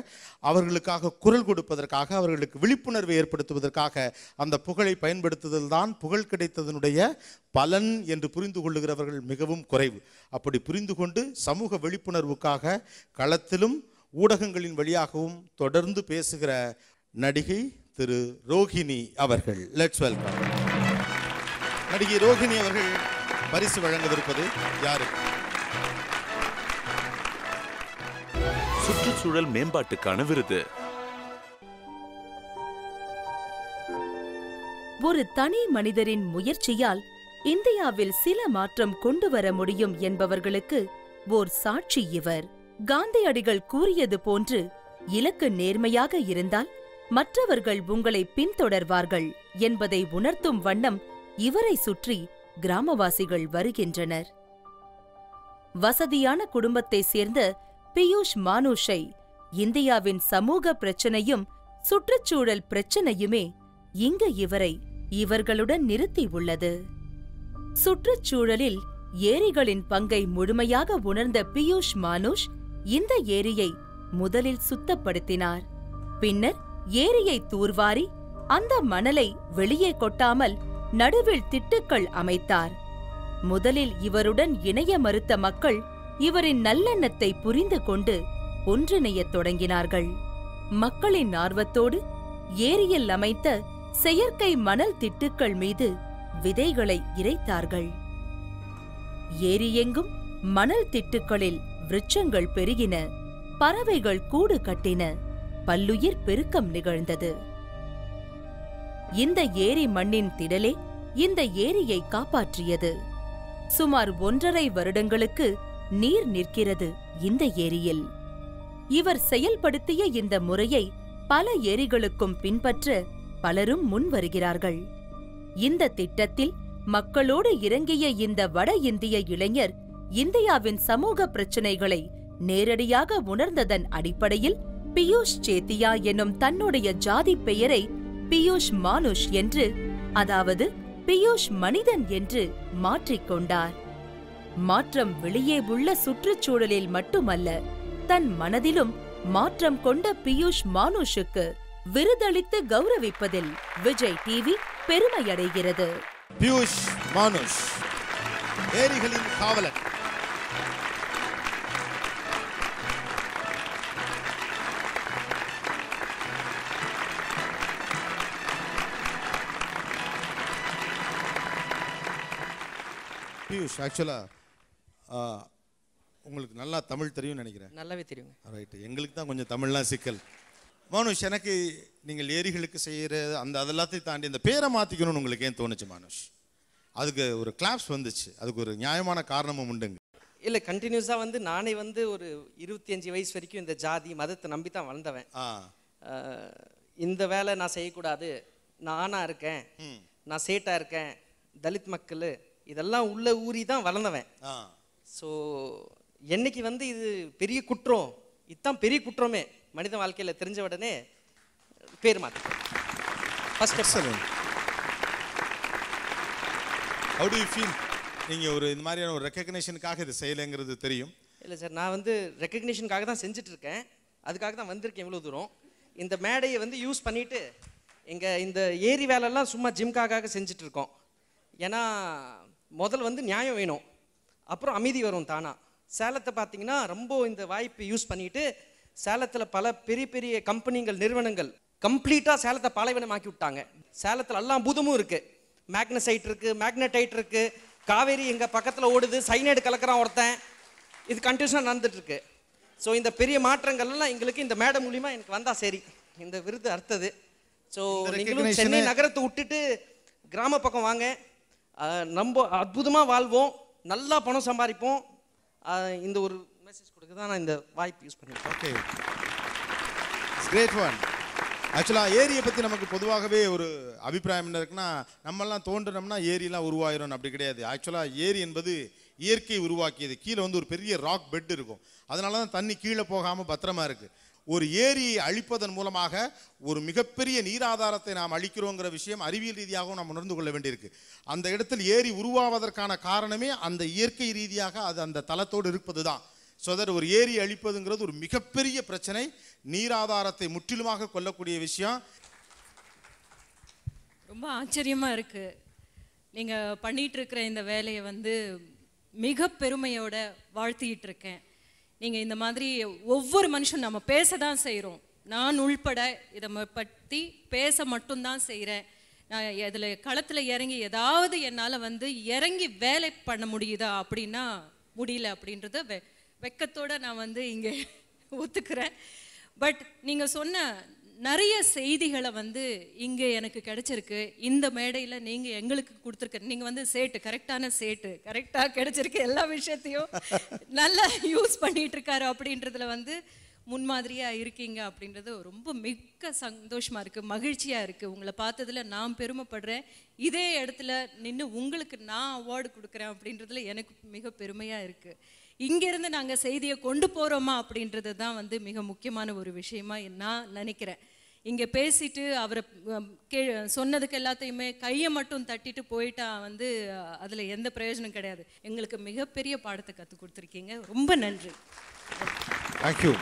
அவர்களுக்காக குரல் கொடுப்பதற்காக, அவர்களுக்கு விழிப்புணர்வை ஏற்படுத்துவதற்காக அந்த புகழை பயன்படுத்துதல் தான் புகழ் கிடைத்ததனுடைய பலன் என்று புரிந்து கொள்ளுகிறவர்கள் மிகவும் குறைவு. அப்படி புரிந்து கொண்டு சமூக விழிப்புணர்வுக்காக களத்திலும் ஊடகங்களின் வழியாகவும் தொடர்ந்து பேசுகிற நடிகை திரு ரோஹிணி அவர்கள். Let's welcome. நடிகை ரோஹிணி அவர்கள் பரிசு வழங்கவிருப்பது யாரு? சுற்றுச்சூழல் மேம்பாட்டுக்கான விருது. ஒரு தனி மனிதரின் முயற்சியால் இந்தியாவில் சில மாற்றம் கொண்டு வர முடியும் என்பவர்களுக்கு ஓர் சாட்சி இவர். காந்தியடிகள் கூறியது போன்று, இலக்கு நேர்மையாக இருந்தால் மற்றவர்கள் உங்களை பின்தொடர்வார்கள் என்பதை உணர்த்தும் வண்ணம் இவரை சுற்றி கிராமவாசிகள் வருகின்றனர். வசதியான குடும்பத்தை சேர்ந்த பியூஷ் மானுஷை இந்தியாவின் சமூக பிரச்சனையும் சுற்றுச்சூழல் பிரச்சனையுமே இங்கு இவரை இவர்களுடன் நிறுத்தி உள்ளது. சுற்றுச்சூழலில் ஏரிகளின் பங்கை முழுமையாக உணர்ந்த பியூஷ் மானுஷ் இந்த ஏரியை முதலில் சுத்தப்படுத்தினார். பின்னர் ஏரியை தூர்வாரி அந்த மணலை வெளியே கொட்டாமல் நடுவில் திட்டுக்கள் அமைத்தார். முதலில் இவருடன் இணைய மறுத்த மக்கள் இவரின் நல்லெண்ணத்தை புரிந்து கொண்டு ஒன்றிணையத் தொடங்கினார்கள். மக்களின் ஆர்வத்தோடு ஏரியில் அமைத்த செயற்கை மணல் திட்டுக்கள் மீது விதைகளை இறைத்தார்கள். ஏரியெங்கும் மணல் திட்டுக்களில் விருட்சங்கள் பெருகின, பறவைகள் கூடு கட்டின, பல்லுயிர் பெருக்கம் நிகழ்ந்தது. இந்த ஏரி மண்ணின் திடலே இந்த ஏரியை காப்பாற்றியது. சுமார் 1.5 வருடங்களுக்கு நீர் நிற்கிறது இந்த ஏரியில். இவர் செயல்படுத்திய இந்த முறையை பல ஏரிகளுக்கும் பின்பற்ற பலரும் முன் வருகிறார்கள். இந்த திட்டத்தில் மக்களோடு இறங்கிய இந்த வட இந்திய இளைஞர் இந்தியாவின் சமூக பிரச்சினைகளை நேரடியாக உணர்ந்ததன் அடிப்படையில் பியூஷ் சேத்தியா என்னும் தன்னுடைய ஜாதி பெயரை பியூஷ் மானுஷ் என்று, அதாவது பியூஷ் மனிதன் என்று மாற்றிக்கொண்டார். மாற்றம் வெளியே உள்ள சுற்றுச்சூழலில் மட்டுமல்ல, தன் மனதிலும் மாற்றம் கொண்ட பியூஷ் மானுஷுக்கு விருதளித்து கௌரவிப்பதில் விஜய் டிவி பெருமையடைகிறது. பியூஷ் மானுஷ், ஏரிகளின் காவலன். பியூஷ், ஆக்சுவலா உங்களுக்கு நல்லா தமிழ் தெரியும்னு நினைக்கிறேன். நல்லாவே தெரியுங்க. ரைட்டு, எங்களுக்கு தான் கொஞ்சம் தமிழ்லாம் சிக்கல். மானுஷ், எனக்கு நீங்கள் ஏரிகளுக்கு செய்கிற அதெல்லாத்தையும் தாண்டி இந்த பேரை மாற்றிக்கணும்னு உங்களுக்கு ஏன் தோணுச்சு மானுஷ்? அதுக்கு ஒரு கிளாப்ஸ் வந்துச்சு, அதுக்கு ஒரு நியாயமான காரணமும் உண்டுங்க. இல்லை, கண்டினியூஸாக வந்து நானே வந்து ஒரு 25 வயசு வரைக்கும் இந்த ஜாதி மதத்தை நம்பி தான் வளர்ந்தவன். இந்த வேலை நான் செய்யக்கூடாது, நான் ஆணாக இருக்கேன், நான் சேட்டாக இருக்கேன், தலித் மக்கள் இதெல்லாம் உள்ள ஊறி தான் வளர்ந்தவன். ஸோ என்னைக்கு வந்து இது பெரிய குற்றம், இதுதான் பெரிய குற்றமே மனித வாழ்க்கையில் தெரிஞ்ச உடனே பேர் மாற்றிட்டேன். First step. How do you feel? நீங்கள் ஒரு இந்த மாதிரியான ஒரு ரெக்கக்னேஷனுக்காக இது செய்யலைங்கிறது தெரியும். இல்லை சார், நான் வந்து ரெக்கக்னேஷனுக்காக தான் செஞ்சுட்ருக்கேன், அதுக்காக தான் வந்திருக்கேன் இவ்வளோ தூரம். இந்த மேடையை வந்து யூஸ் பண்ணிவிட்டு எங்கள் இந்த ஏரி வேலைலாம் சும்மா ஜிம்காக செஞ்சுட்டு இருக்கோம். ஏன்னா முதல் வந்து நியாயம் வேணும், அப்புறம் அமைதி வரும் தானா. சேலத்தை பார்த்தீங்கன்னா ரொம்ப இந்த வாய்ப்பு யூஸ் பண்ணிட்டு சேலத்தில் பல பெரிய பெரிய கம்பெனிகள் நிறுவனங்கள் கம்ப்ளீட்டாக சேலத்தை பாலைவனமாக்கி விட்டாங்க. சேலத்தில் எல்லாம் பூதமும் இருக்குது. மேக்னசைட் இருக்குது, மேக்னடைட் இருக்குது, காவேரி எங்கள் பக்கத்தில் ஓடுது, சைனைடு கலக்கிறான் ஒருத்தன். இது கண்டினியூஸாக நடந்துட்டுருக்கு. ஸோ இந்த பெரிய மாற்றங்கள்லாம் எங்களுக்கு இந்த மேடம் மூலிமா எனக்கு வந்தால் சரி, இந்த விருது அர்த்தது. ஸோ நீங்களும் சென்னை நகரத்தை விட்டுட்டு கிராம பக்கம் வாங்க, நம்ம அற்புதமாக வாழ்வோம், நல்லா பணம் சம்பாதிப்போம். இந்த ஒரு மெசேஜ் கொடுக்க தான் நான் இந்த வாய்ப்பு யூஸ் பண்ணியிருக்கேன். Okay, grade one. ஆக்சுவலாக ஏரியை பற்றி நமக்கு பொதுவாகவே ஒரு அபிப்பிராயம் என்ன இருக்குன்னா, நம்மெல்லாம் தோன்றினோம்னா ஏரியெல்லாம் உருவாயிரும், அப்படி கிடையாது. ஆக்சுவலாக ஏரி என்பது இயற்கை உருவாக்கியது. கீழே வந்து ஒரு பெரிய ராக் பெட் இருக்கும், அதனால தான் தண்ணி கீழே போகாமல் பத்திரமா இருக்குது. ஒரு ஏரியை அழிப்பதன் மூலமாக ஒரு மிகப்பெரிய நீராதாரத்தை நாம் அழிக்கிறோங்கிற விஷயம் அறிவியல் ரீதியாகவும் நாம் உணர்ந்து கொள்ள வேண்டியிருக்கு. அந்த இடத்தில் ஏரி உருவாவதற்கான காரணமே அந்த இயற்கை ரீதியாக அது அந்த தளத்தோடு இருப்பது தான். ஸோ தட் ஒரு ஏரி அழிப்பதுங்கிறது ஒரு மிகப்பெரிய பிரச்சனை, நீராதாரத்தை முற்றிலுமாக கொல்லக்கூடிய விஷயம். ரொம்ப ஆச்சரியமாக இருக்குது. நீங்கள் பண்ணிகிட்டு இருக்கிற இந்த வேலையை வந்து மிக பெருமையோட வாழ்த்திட்டு இருக்கேன். நீங்கள் இந்த மாதிரி ஒவ்வொரு மனுஷன் நம்ம பேச தான் செய்கிறோம், நான் உள்பட இதை பற்றி பேச மட்டும்தான் செய்கிறேன். நான் இதில் களத்தில் இறங்கி ஏதாவது என்னால் வந்து இறங்கி வேலை பண்ண முடியுதா அப்படின்னா முடியல அப்படின்றத வெக்கத்தோடு நான் வந்து இங்கே ஒத்துக்கிறேன். பட் நீங்கள் சொன்ன நிறைய செய்திகளை வந்து இங்கே எனக்கு கிடைச்சிருக்கு. இந்த மேடையில் நீங்கள் எங்களுக்கு கொடுத்துருக்க, நீங்கள் வந்து சேட்டு, கரெக்டான சேட்டு, கரெக்டாக கிடைச்சிருக்கு, எல்லா விஷயத்தையும் நல்லா யூஸ் பண்ணிகிட்டு இருக்காரு அப்படின்றதுல வந்து முன்மாதிரியாக இருக்கீங்க அப்படின்றது ரொம்ப மிக்க சந்தோஷமாக இருக்குது, மகிழ்ச்சியாக இருக்குது. உங்களை பார்த்ததில் நான் பெருமைப்படுறேன். இதே இடத்துல நின்று உங்களுக்கு நான் அவார்டு கொடுக்குறேன் அப்படின்றதுல எனக்கு மிக பெருமையாக இருக்குது. இங்கேருந்து நாங்கள் செய்தியை கொண்டு போகிறோமா அப்படின்றது தான் வந்து மிக முக்கியமான ஒரு விஷயமா நான் நினைக்கிறேன். இங்கே பேசிட்டு அவரை சொன்னதுக்கு எல்லாத்தையுமே கையை மட்டும் தட்டிட்டு போயிட்டா வந்து அதில் எந்த பிரயோஜனம் கிடையாது. எங்களுக்கு மிகப்பெரிய பாடத்தை கற்றுக் கொடுத்துருக்கீங்க, ரொம்ப நன்றி. தேங்க்யூ.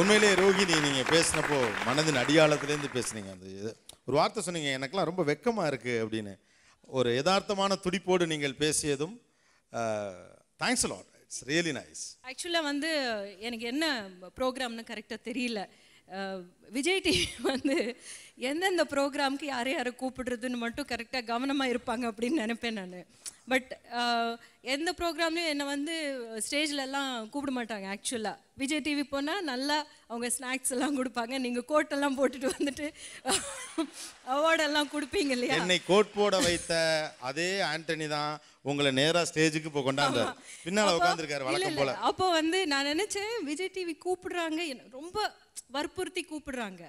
உண்மையிலே ரோகிணி, நீங்கள் பேசினப்போ மனதின் அடியாளத்துலேருந்து பேசுனீங்க. அந்த ஒரு வார்த்தை சொன்னீங்க, எனக்கெல்லாம் ரொம்ப வெக்கமாக இருக்குது அப்படின்னு. ஒரு யதார்த்தமான துடிப்போடு நீங்கள் பேசியதும் thanks a lot. It's really nice. ஆக்சுவலாக வந்து எனக்கு என்ன ப்ரோக்ராம்னு கரெக்டாக தெரியல. விஜய் டிவி வந்து எந்தெந்த ப்ரோக்ராமுக்கு யாரை யாரை கூப்பிடுறதுன்னு மட்டும் கரெக்டாக கவனமாக இருப்பாங்க அப்படின்னு நினைப்பேன் நான். பட் எந்த ப்ரோக்ராம்லையும் என்னை வந்து ஸ்டேஜ்லலாம் கூப்பிட மாட்டாங்க. ஆக்சுவலாக விஜய் டிவி போனால் நல்லா அவங்க ஸ்நாக்ஸ் எல்லாம் கொடுப்பாங்க, நீங்கள் கோட்டெல்லாம் போட்டுட்டு வந்துட்டு அவார்டெல்லாம் கொடுப்பீங்க இல்லையா? என்னை கோட் போட வைத்த அதே ஆண்டனி தான் உங்களை நேரா ஸ்டேஜுக்கு இப்போ கொண்டாந்தார், பின்னால் உட்காந்துருக்காரு வழக்கம் போல. அப்போ வந்து நான் நினச்சேன் விஜய் டிவி கூப்பிடுறாங்க, ரொம்ப வற்புறுத்தி கூப்பிடுறாங்க,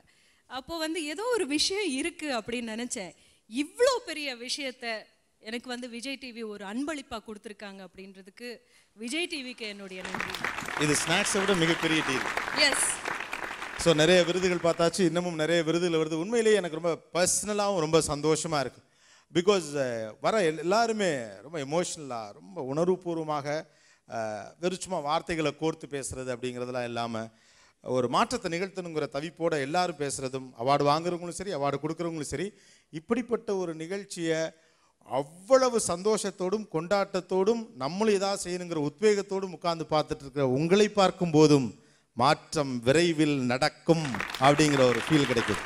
அப்போ வந்து ஏதோ ஒரு விஷயம் இருக்குது அப்படின்னு நினச்சேன். இவ்வளோ பெரிய விஷயத்த எனக்கு வந்து விஜய் டிவி ஒரு அன்பளிப்பாக கொடுத்துருக்காங்க அப்படின்றதுக்கு விஜய் டிவிக்கு என்னுடைய நன்றி. இது ஸ்நாக்ஸை விட மிகப்பெரிய டீல். எஸ். ஸோ நிறைய விருதுகள் பார்த்தாச்சு, இன்னமும் நிறைய விருதுகள் வருது. உண்மையிலேயே எனக்கு ரொம்ப பர்சனலாகவும் ரொம்ப சந்தோஷமாக இருக்குது. பிகாஸ் வர எல்லாருமே ரொம்ப எமோஷ்னலாக, ரொம்ப உணர்வுபூர்வமாக, வெறுச்சுமா வார்த்தைகளை கோர்த்து பேசுகிறது அப்படிங்கிறதுலாம் இல்லாமல் ஒரு மாற்றத்தை நிகழ்த்தணுங்கிற தவிப்போட எல்லாரும் பேசுகிறதும், அவார்டு வாங்குறவங்களும் சரி, அவார்டு கொடுக்குறவங்களும் சரி, இப்படிப்பட்ட ஒரு நிகழ்ச்சியை அவ்வளவு சந்தோஷத்தோடும் கொண்டாட்டத்தோடும் நம்மளும் ஏதாவது செய்யணுங்கிற உத்வேகத்தோடும் உட்கார்ந்து பார்த்துட்டு இருக்கிற உங்களை பார்க்கும் போதும் மாற்றம் விரைவில் நடக்கும் அப்படிங்கிற ஒரு ஃபீல் கிடைக்குது.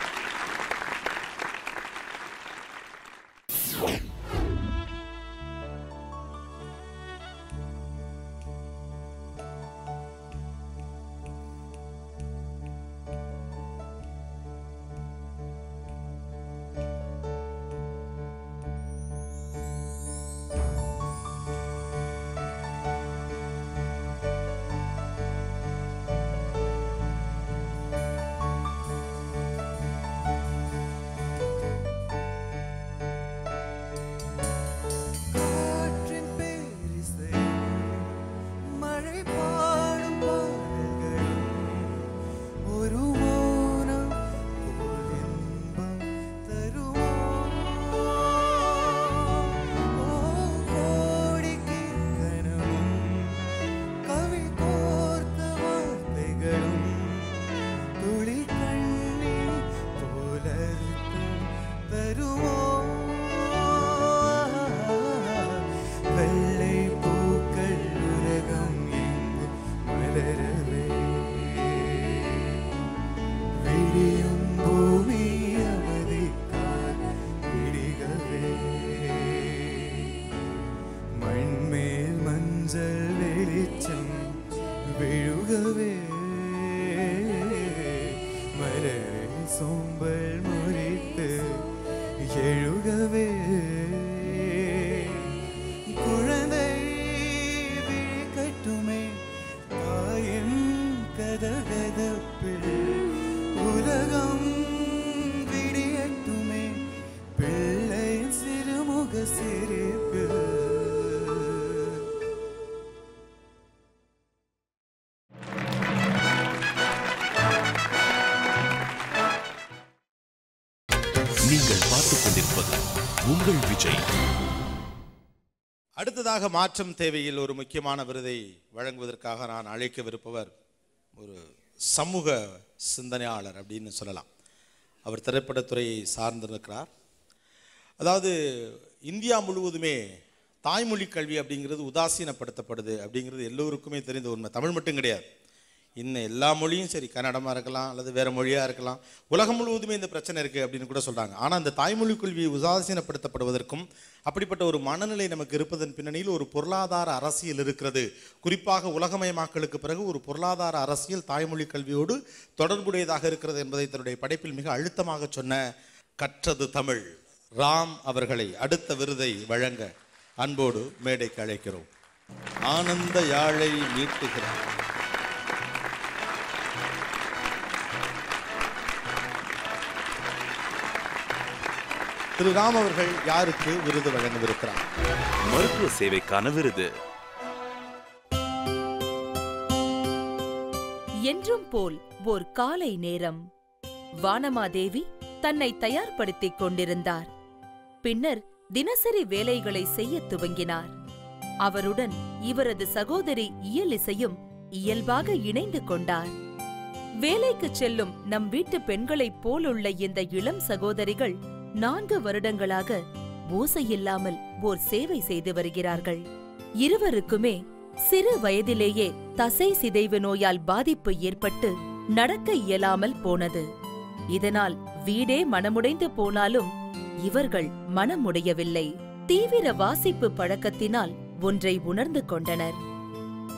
பெருகவே குழந்தை விழிக்கட்டுமே தாயின் கதகதப்பில் உலகம் விடியட்டுமே பிள்ளையின் சிறுமுக சிரிப்பு. நீங்கள் பார்த்துக் கொண்டிருப்பது உங்கள் விஜய். அடுத்ததாக மாற்றம் தேவையில் ஒரு முக்கியமான விருதை வழங்குவதற்காக நான் அழைக்கவிருப்பவர் ஒரு சமூக சிந்தனையாளர் அப்படின்னு சொல்லலாம். அவர் திரைப்படத்துறையை சார்ந்திருக்கிறார். அதாவது இந்தியா முழுவதுமே தாய்மொழி கல்வி அப்படிங்கிறது உதாசீனப்படுத்தப்படுது அப்படிங்கிறது எல்லோருக்குமே தெரிந்த உண்மை. தமிழ் மட்டும் கிடையாது, இன்னும் எல்லா மொழியும் சரி, கன்னடமாக இருக்கலாம் அல்லது வேறு மொழியாக இருக்கலாம், உலகம் முழுவதுமே இந்த பிரச்சனை இருக்குது அப்படின்னு கூட சொல்கிறாங்க. ஆனால் அந்த தாய்மொழி கல்வி உதாசீனப்படுத்தப்படுவதற்கும் அப்படிப்பட்ட ஒரு மனநிலை நமக்கு இருப்பதன் பின்னணியில் ஒரு பொருளாதார அரசியல் இருக்கிறது. குறிப்பாக உலகமயமாக்கலுக்கு பிறகு ஒரு பொருளாதார அரசியல் தாய்மொழி கல்வியோடு தொடர்புடையதாக இருக்கிறது என்பதை தன்னுடைய படைப்பில் மிக அழுத்தமாக சொன்ன கற்றது தமிழ் ராம் அவர்களை அடுத்த விருதை வழங்க அன்போடு மேடைக்கு அழைக்கிறோம். ஆனந்த யாழை மீட்டுகிறார். திரு ராம் அவர்கள் யாருக்கு விருது வழங்கவிருக்கிறார்? மருத்துவ சேவைக்கான விருது. என்றும் போல் ஓர் காலை நேரம் வானமாதேவி தன்னை தயார்படுத்திக் கொண்டிருந்தார். பின்னர் தினசரி வேலைகளை செய்ய துவங்கினார். அவருடன் இவரது சகோதரி இயலிசையும் இயல்பாக இணைந்து கொண்டார். வேலைக்கு செல்லும் நம் வீட்டு பெண்களைப் போலுள்ள இந்த இளம் சகோதரிகள் 4 வருடங்களாக ஓசையில்லாமல் ஓர் சேவை செய்து வருகிறார்கள். இருவருக்குமே சிறு வயதிலேயே தசை சிதைவு நோயால் பாதிப்பு ஏற்பட்டு நடக்க இயலாமல் போனது. இதனால் வீடே மனமுடைந்து போனாலும் இவர்கள் மனமுடையவில்லை. தீவிர வாசிப்பு பழக்கத்தினால் ஒன்றை உணர்ந்து கொண்டனர்.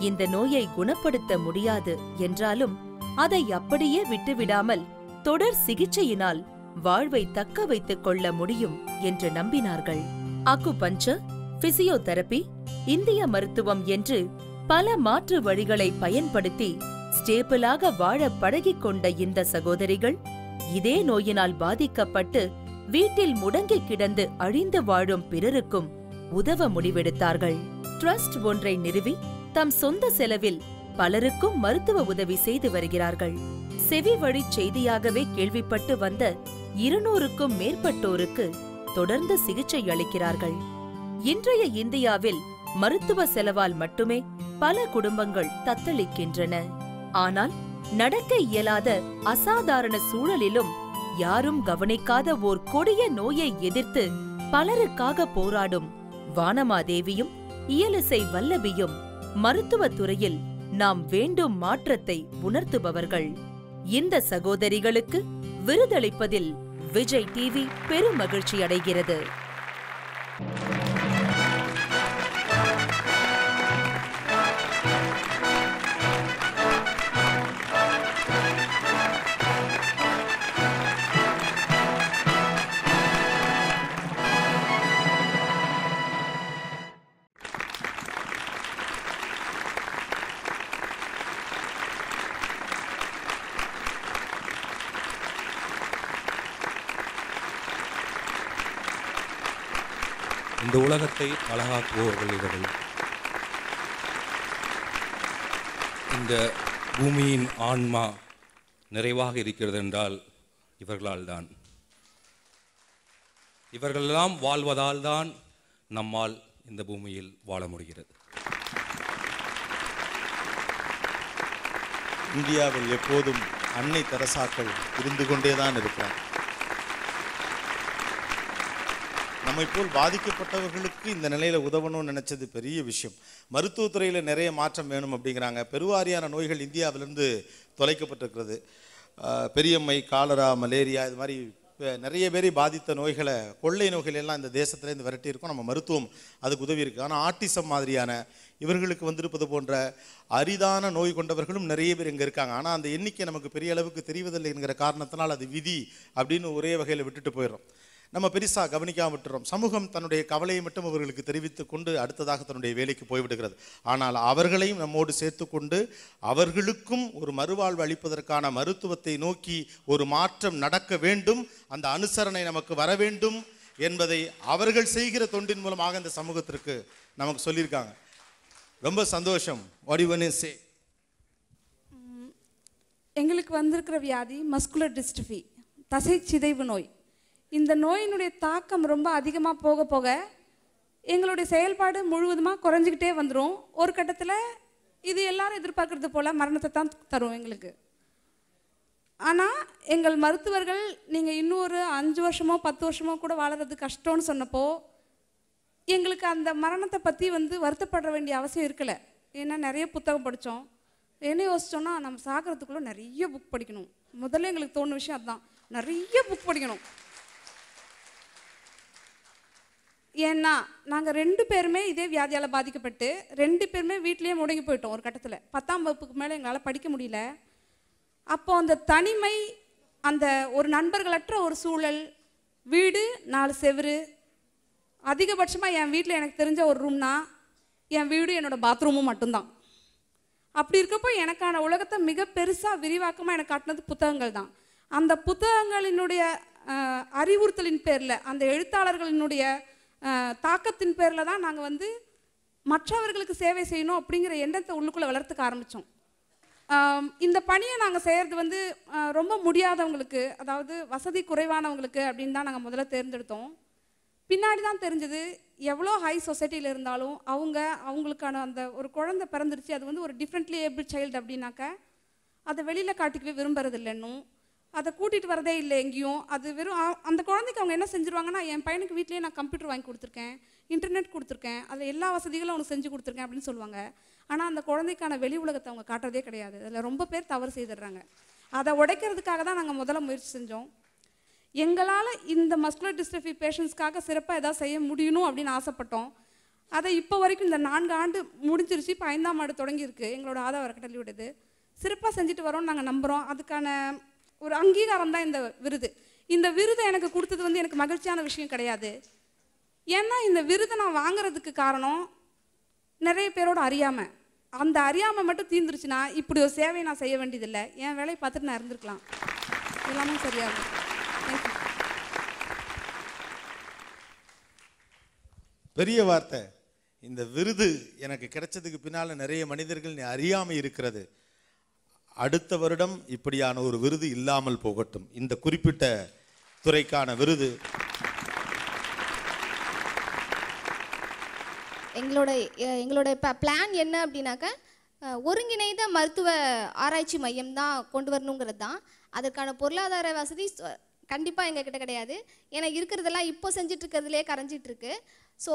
இந்த நோயை குணப்படுத்த முடியாது என்றாலும் அதை அப்படியே விட்டுவிடாமல் தொடர் சிகிச்சையினால் வாழ்வை தக்க வைத்துக் கொள்ள முடியும் என்று நம்பினார்கள். அக்குபஞ்சர், பிசியோதெரபி, இந்திய மருத்துவம் என்று பல மாற்று வழிகளை பயன்படுத்தி ஸ்டேபிளாக வாழ பழகிக் கொண்ட இந்த சகோதரிகள் இதே நோயினால் பாதிக்கப்பட்டு வீட்டில் முடங்கி கிடந்து அழிந்து வாழும் பிறருக்கும் உதவ முடிவெடுத்தார்கள். ட்ரஸ்ட் ஒன்றை நிறுவி தம் சொந்த செலவில் பலருக்கும் மருத்துவ உதவி செய்து வருகிறார்கள். செவி வழி செய்தியாகவே கேள்விப்பட்டு வந்த 200க்கும் மேற்பட்டோருக்கு தொடர்ந்து சிகிச்சை அளிக்கிறார்கள். இன்றைய இந்தியாவில் மருத்துவ செலவால் மட்டுமே பல குடும்பங்கள் தத்தளிக்கின்றன. ஆனால் நடக்க இயலாத அசாதாரண சூழலிலும் யாரும் கவனிக்காத ஓர் கொடிய நோயை எதிர்த்து பலருக்காக போராடும் வானமாதேவியும் இயலிசை வல்லபியும் மருத்துவத் துறையில் நாம் வேண்டும் மாற்றத்தை உணர்த்துபவர்கள். இந்த சகோதரிகளுக்கு விருதளிப்பதில் விஜய் டிவி பெருமகிழ்ச்சி அடைகிறது. இந்த உலகத்தை அழகாக்குபவர்கள் இவர்கள். இந்த பூமியின் ஆன்மா நிறைவாக இருக்கிறது என்றால் இவர்களால் தான். இவர்களெல்லாம் வாழ்வதால் தான் நம்மால் இந்த பூமியில் வாழ முடிகிறது. இந்தியாவில் எப்போதும் அன்னை தெரசாக்கள் இருந்து கொண்டேதான் இருக்கிறார். நம்மை போல் பாதிக்கப்பட்டவர்களுக்கு இந்த நிலையில் உதவணும்னு நினச்சது பெரிய விஷயம். மருத்துவத்துறையில் நிறைய மாற்றம் வேணும் அப்படிங்கிறாங்க. பெருவாரியான நோய்கள் இந்தியாவிலிருந்து தொலைக்கப்பட்டிருக்கிறது. பெரியம்மை, காலரா, மலேரியா, இது மாதிரி நிறைய பேரை பாதித்த நோய்களை, கொள்ளை நோய்கள் எல்லாம் இந்த தேசத்துலேருந்து விரட்டி இருக்கோம். நம்ம மருத்துவம் அதுக்கு உதவி இருக்குது. ஆனால் ஆட்டிசம் மாதிரியான இவர்களுக்கு வந்திருப்பது போன்ற அரிதான நோய் கொண்டவர்களும் நிறைய பேர் இங்கே இருக்காங்க. ஆனால் அந்த எண்ணிக்கை நமக்கு பெரிய அளவுக்கு தெரிவதில்லை என்கிற காரணத்தினால் அது விதி அப்படின்னு ஒரே வகையில் விட்டுட்டு போயிடும். நம்ம பெருசாக கவனிக்காம விட்டுறோம். சமூகம் தன்னுடைய கவலையை மட்டும் அவர்களுக்கு தெரிவித்து கொண்டு அடுத்ததாக தன்னுடைய வேலைக்கு போய்விடுகிறது. ஆனால் அவர்களையும் நம்மோடு சேர்த்து கொண்டு அவர்களுக்கும் ஒரு மறுவாழ்வு அளிப்பதற்கான மருத்துவத்தை நோக்கி ஒரு மாற்றம் நடக்க வேண்டும், அந்த அனுசரணை நமக்கு வர வேண்டும் என்பதை அவர்கள் செய்கிற தொண்டின் மூலமாக இந்த சமூகத்திற்கு நமக்கு சொல்லியிருக்காங்க. ரொம்ப சந்தோஷம். What you want to say? எங்களுக்கு வந்திருக்கிற வியாதி மஸ்குலர் டிஸ்ட்ரோஃபி, தசை சிதைவு நோய். இந்த நோயினுடைய தாக்கம் ரொம்ப அதிகமாக போக போக எங்களுடைய செயல்பாடு முழுவதுமாக குறைஞ்சிக்கிட்டே வந்துடும். ஒரு கட்டத்தில் இது எல்லாரும் எதிர்பார்க்கறது போல் மரணத்தை தான் தரும் எங்களுக்கு. ஆனால் எங்கள் மருத்துவர்கள் நீங்கள் இன்னும் ஒரு 5 வருஷமோ 10 வருஷமோ கூட வாழறது கஷ்டம்னு சொன்னப்போ எங்களுக்கு அந்த மரணத்தை பற்றி வருத்தப்பட வேண்டிய அவசியம் இருக்கலை. ஏன்னா நிறைய புத்தகம் படித்தோம். என்ன யோசித்தோன்னா, நம்ம சாகிறதுக்குள்ளே நிறைய புக் படிக்கணும். முதல்ல எங்களுக்கு தோணுன விஷயம் அதுதான், நிறைய புக் படிக்கணும். ஏன்னா நாங்கள் 2 பேருமே இதே வியாதியால் பாதிக்கப்பட்டு 2 பேருமே வீட்லேயே முடங்கி போயிட்டோம். ஒரு கட்டத்தில் 10ஆம் வகுப்புக்கு மேலே எங்களால் படிக்க முடியல. அப்போ அந்த தனிமை, அந்த ஒரு நண்பர்களற்ற ஒரு சூழல், வீடு 4 செவரு, அதிகபட்சமாக என் வீட்டில் எனக்கு தெரிஞ்ச ஒரு ரூம்னா என் வீடு என்னோடய பாத்ரூமும் மட்டும்தான். அப்படி இருக்கப்போ எனக்கான உலகத்தை மிக பெருசாக விரிவாக்கமாக எனக்கு காட்டினது புத்தகங்கள் தான். அந்த புத்தகங்களினுடைய அறிவுறுத்தலின் பேரில், அந்த எழுத்தாளர்களினுடைய தாக்கத்தின் பேரில் தான் நாங்கள் மற்றவர்களுக்கு சேவை செய்யணும் அப்படிங்கிற எண்ணத்தை உள்ளுக்குள்ளே வளர்த்துக்க ஆரம்பித்தோம். இந்த பணியை நாங்கள் செய்கிறது ரொம்ப முடியாதவங்களுக்கு, அதாவது வசதி குறைவானவங்களுக்கு அப்படின்னு தான் நாங்கள் முதல்ல தேர்ந்தெடுத்தோம். பின்னாடி தான் தெரிஞ்சது எவ்வளோ ஹை சொசைட்டியில் இருந்தாலும் அவங்களுக்கான அந்த ஒரு குழந்தை பிறந்துருச்சு, அது ஒரு டிஃப்ரெண்ட்லி ஏபிள் சைல்டு அப்படின்னாக்க அதை வெளியில் காட்டிக்கவே விரும்புறது இன்னும் அதை கூட்டிகிட்டு வரதே இல்லை எங்கேயும். அது வெறும் அந்த குழந்தைக்கு அவங்க என்ன செஞ்சுருவாங்கன்னா, என் பையனுக்கு வீட்லேயே நான் கம்ப்யூட்டர் வாங்கி கொடுத்துருக்கேன், இன்டர்நெட் கொடுத்துருக்கேன், அதில் எல்லா வசதிகளும் அவனுக்கு செஞ்சு கொடுத்துருக்கேன் அப்படின்னு சொல்லுவாங்க. ஆனால் அந்த குழந்தைக்கான வெளி உலகத்தை அவங்க காட்டுறதே கிடையாது. அதில் ரொம்ப பேர் தவறு செய்துடுறாங்க. அதை உடைக்கிறதுக்காக தான் நாங்கள் முதல்ல முயற்சி செஞ்சோம். எங்களால் இந்த மஸ்குலர் டிஸ்ட்ரோஃபி பேஷண்ட்ஸ்க்காக சிறப்பாக ஏதாவது செய்ய முடியணும் அப்படின்னு ஆசைப்பட்டோம். அதை இப்போ வரைக்கும் இந்த 4 ஆண்டு முடிஞ்சிருச்சு. இப்போ 5ஆம் ஆண்டு தொடங்கியிருக்கு எங்களோட ஆதரவு அறக்கட்டளையோடது. சிறப்பாக செஞ்சுட்டு வரோம்னு நாங்கள் நம்புகிறோம். அதுக்கான ஒரு அங்கீகாரம் தான் இந்த விருது. இந்த விருதை எனக்கு கொடுத்தது எனக்கு மகிழ்ச்சியான விஷயம் கிடையாது. ஏன்னா இந்த விருதை நான் வாங்குறதுக்கு காரணம் நிறைய பேரோட அறியாமல். அந்த அறியாமல் மட்டும் தீர்ந்துருச்சுன்னா இப்படி ஒரு சேவையை நான் செய்ய வேண்டியதில்லை. என் வேலையை பார்த்துட்டு நான் இருந்திருக்கலாம். எல்லாமே சரியாகும். பெரிய வார்த்தை. இந்த விருது எனக்கு கிடைச்சதுக்கு பின்னால் நிறைய மனிதர்கள் அறியாமல் இருக்கிறது. அடுத்த வருடம் இப்படியான ஒரு விருது இல்லாமல் போகட்டும். இந்த குறிப்பிட்ட துறைக்கான விருது எங்களோட பிளான் என்ன அப்படின்னாக்க, ஒருங்கிணைந்த மருத்துவ ஆராய்ச்சி மையம் தான் கொண்டு வரணுங்கிறது தான். அதற்கான பொருளாதார வசதி கண்டிப்பாக எங்ககிட்ட கிடையாது. ஏன்னா இருக்கிறதெல்லாம் இப்போ செஞ்சிட்ருக்கிறதுலே கரைஞ்சிட்ருக்கு. ஸோ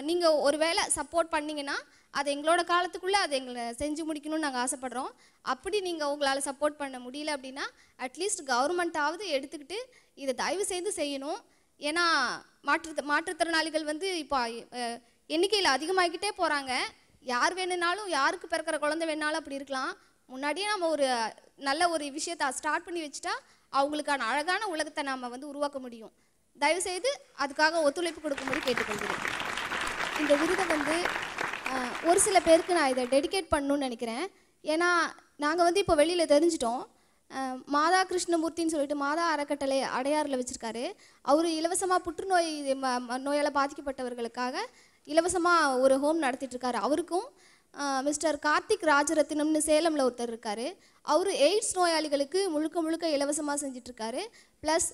நீங்கள் ஒரு வேளை சப்போர்ட் பண்ணிங்கன்னா அது எங்களோட காலத்துக்குள்ளே அதை எங்களை செஞ்சு முடிக்கணும்னு நாங்கள் ஆசைப்படுறோம். அப்படி நீங்கள் உங்களால் சப்போர்ட் பண்ண முடியல அப்படின்னா அட்லீஸ்ட் கவர்மெண்ட்டாவது எடுத்துக்கிட்டு இதை தயவு செய்து செய்யணும். ஏன்னா மாற்றுத்திறனாளிகள் இப்போ எண்ணிக்கையில் அதிகமாகிக்கிட்டே போகிறாங்க. யார் வேணுனாலும், யாருக்கு பிறக்கிற குழந்தை வேணாலும் அப்படி இருக்கலாம். முன்னாடியே நம்ம ஒரு நல்ல ஒரு விஷயத்தை ஸ்டார்ட் பண்ணி வச்சுட்டா அவங்களுக்கான அழகான உலகத்தை நாம் உருவாக்க முடியும். தயவுசெய்து அதுக்காக ஒத்துழைப்பு கொடுக்கும்படி கேட்டுக்கொள்கிறேன். இந்த விருதை ஒரு சில பேருக்கு நான் இதை டெடிகேட் பண்ணணும்னு நினைக்கிறேன். ஏன்னா நாங்கள் இப்போ வெளியில் தெரிஞ்சிட்டோம். மாதா கிருஷ்ணமூர்த்தின்னு சொல்லிட்டு மாதா அறக்கட்டளை அடையாறில் வச்சுருக்காரு. அவர் இலவசமாக புற்றுநோய் நோயால் பாதிக்கப்பட்டவர்களுக்காக இலவசமாக ஒரு ஹோம் நடத்திட்டுருக்காரு. அவருக்கும் மிஸ்டர் கார்த்திக் ராஜரத்தினம்னு சேலமில் ஒருத்தர் இருக்கார். அவர் எய்ட்ஸ் நோயாளிகளுக்கு முழுக்க இலவசமாக செஞ்சிட்ருக்காரு. ப்ளஸ்